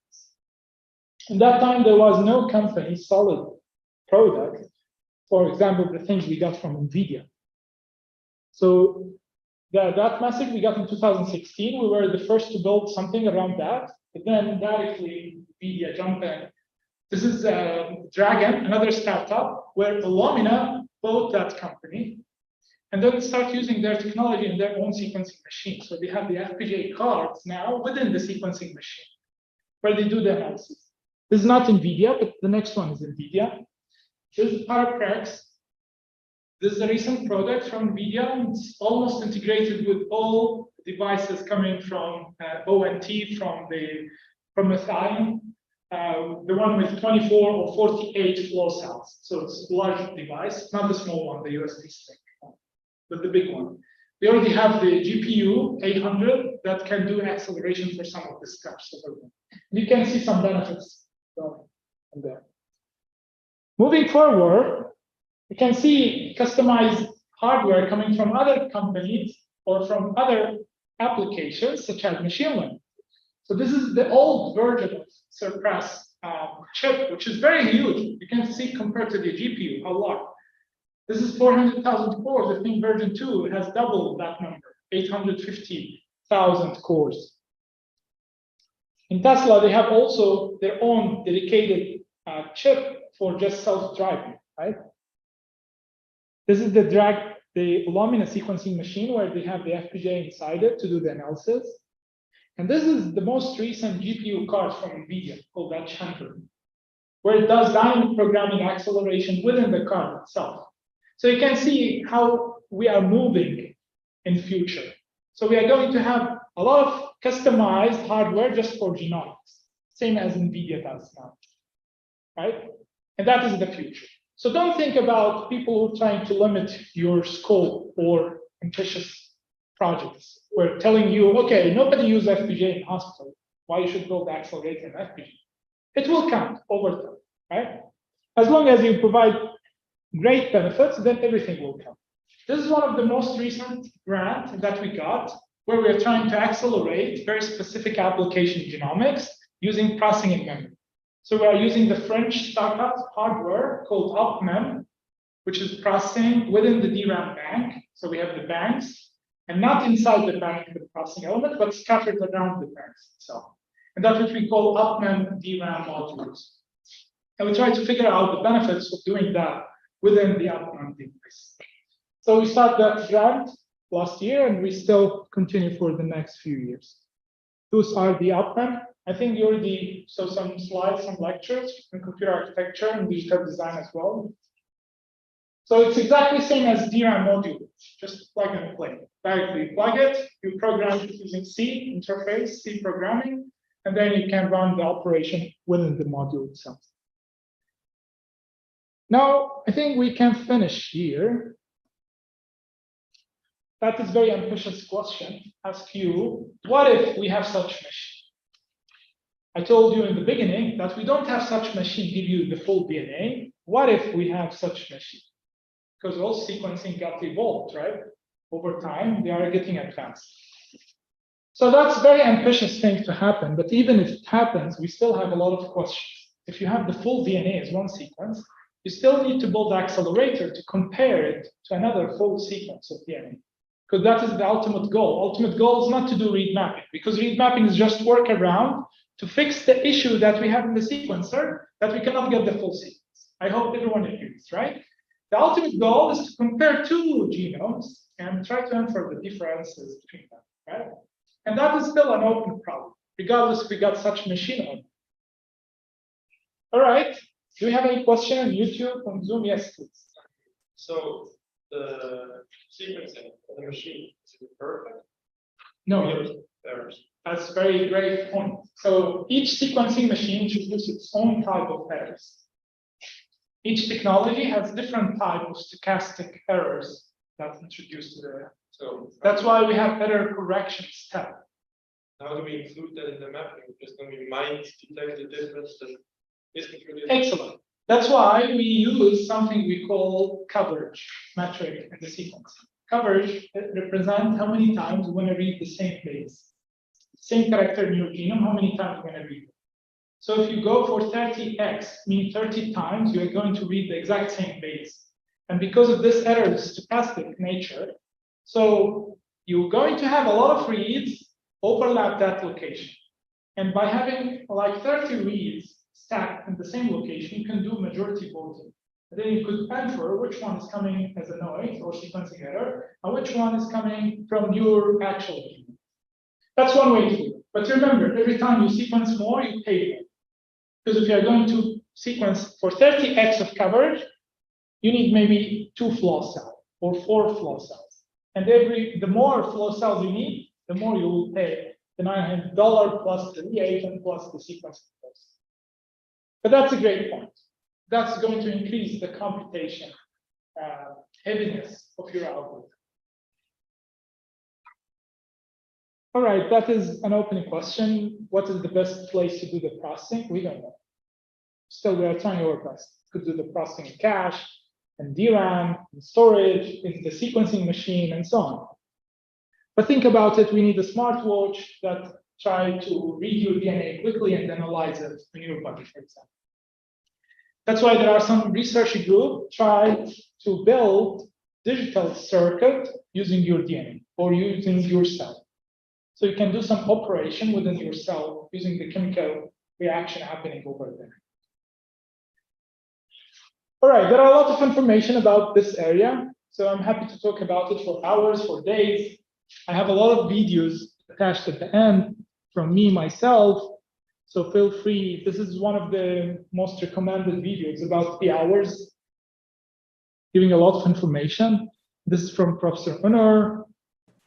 [SPEAKER 1] In that time, there was no company solid product. For example, the things we got from NVIDIA. So that message we got in 2016, we were the first to build something around that. But then directly, NVIDIA jumped in. This is Dragon, another startup, where Illumina bought that company, and then start using their technology in their own sequencing machine. So they have the FPGA cards now within the sequencing machine, where they do the analysis. This is not NVIDIA, but the next one is NVIDIA. This is Paraprex. This is a recent product from NVIDIA. It's almost integrated with all devices coming from ONT, from Methane. The one with 24 or 48 flow cells. So it's a large device, not the small one, the USB stick, but the big one. We already have the GPU 800 that can do acceleration for some of the steps. And you can see some benefits from there. Moving forward, you can see customized hardware coming from other companies or from other applications, such as machine learning. So this is the old version of Surpass chip, which is very huge. You can see compared to the GPU, a lot. This is 400,000 cores. I think version 2 has doubled that number, 850,000 cores. In Tesla, they have also their own dedicated chip for just self-driving, right? This is the Illumina sequencing machine where they have the FPGA inside it to do the analysis. And this is the most recent GPU card from NVIDIA called Hunter, where it does dynamic programming acceleration within the card itself. So you can see how we are moving in the future. So we are going to have a lot of customized hardware just for genomics, same as NVIDIA does now, right? And that is the future. So don't think about people who are trying to limit your scope or ambitious projects. We're telling you, okay, nobody uses FPGA in hospital. Why you should build the accelerator in FPGA? It will count over time, right? As long as you provide great benefits, then everything will come. This is one of the most recent grants that we got, where we're trying to accelerate very specific application genomics using processing in memory. So we are using the French startup hardware called UpMem, which is processing within the DRAM bank. So we have the banks, and not inside the bank, the processing element, but scattered around the banks itself. And that's what we call UpMem DRAM modules. And we try to figure out the benefits of doing that within the UpMem device. So we started that grant last year, and we still continue for the next few years. Those are the UpMem. I think you already saw some slides, some lectures in computer architecture and digital design as well. So it's exactly the same as DRAM module, just plug and play. Directly plug it, you program it using C interface, C programming, and then you can run the operation within the module itself. Now, I think we can finish here. That is a very ambitious question. Ask you, what if we have such machine? I told you in the beginning that we don't have such machine give you the full DNA. What if we have such machine? Because all sequencing got evolved, right? Over time, they are getting advanced. So that's a very ambitious thing to happen. But even if it happens, we still have a lot of questions. If you have the full DNA as one sequence, you still need to build the accelerator to compare it to another full sequence of DNA. Because that is the ultimate goal. Ultimate goal is not to do read mapping, because read mapping is just workaround to fix the issue that we have in the sequencer, that we cannot get the full sequence. I hope everyone agrees, right? The ultimate goal is to compare two genomes and try to answer the differences between them, right? And that is still an open problem, regardless if we got such machine or not. All right, do we have any question on YouTube, on Zoom? Yes, please.
[SPEAKER 5] So the sequencing of the machine, is it perfect?
[SPEAKER 1] No,
[SPEAKER 5] Errors.
[SPEAKER 1] that's a very great point. So each sequencing machine introduces its own type of errors. Each technology has different type of stochastic errors that's introduced to the. So that's why we have error correction step.
[SPEAKER 5] How do we include that in the mapping? Just when we might detect the difference that isn't really.
[SPEAKER 1] Excellent. That's why we use something we call coverage metric in the sequence. Coverage represents how many times we want to read the same base. Same character in your genome, how many times we're going to read it. So if you go for 30x, meaning 30 times, you're going to read the exact same base. And because of this error, stochastic nature, so you're going to have a lot of reads overlap that location. And by having like 30 reads stacked in the same location, you can do majority voting. And then you could infer which one is coming as a noise or sequencing error, and which one is coming from your actual genome. That's one way to do it. But remember, every time you sequence more, you pay more. Because if you're going to sequence for 30x of coverage, you need maybe 2 flow cells or 4 flow cells. And the more flow cells you need, the more you will pay the $900 plus the reagent plus the sequencing cost. But that's a great point. That's going to increase the computation heaviness of your algorithm. All right, that is an open question. What is the best place to do the processing? We don't know. Still, we are trying our best. could do the processing in cache, and DRAM, and storage, in the sequencing machine, and so on. But think about it, we need a smartwatch that tries to read your DNA quickly and analyze it in your body, for example. That's why there are some research groups try to build digital circuit using your DNA or using your cell. So you can do some operation within your cell using the chemical reaction happening over there. All right, there are a lot of information about this area, so I'm happy to talk about it for hours, for days. I have a lot of videos attached at the end from me, myself, so feel free. This is one of the most recommended videos, about 3 hours, giving a lot of information. This is from Professor Onur.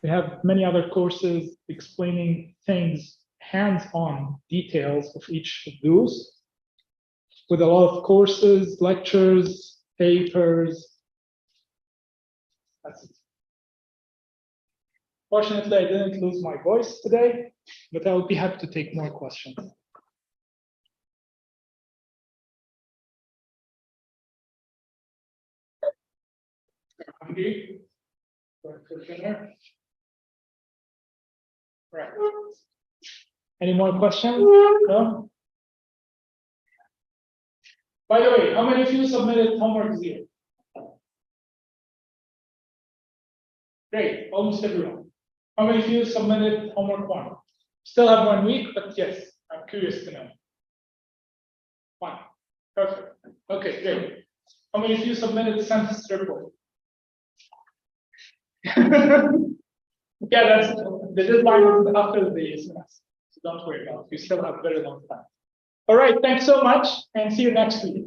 [SPEAKER 1] We have many other courses explaining things, hands-on details of each of those, with a lot of courses, lectures, papers. That's it. Fortunately, I didn't lose my voice today, but I will be happy to take more questions. Hungry? For dinner? Right. Any more questions? No? By the way, how many of you submitted homework 0? Great, almost everyone. How many of you submitted homework 1? Still have 1 week, but yes, I'm curious to know. 1. Perfect. Okay, great. How many of you submitted the census report? Yeah, that's the deadline is after the semester, so don't worry about it. You still have a very long time. All right, thanks so much, and see you next week.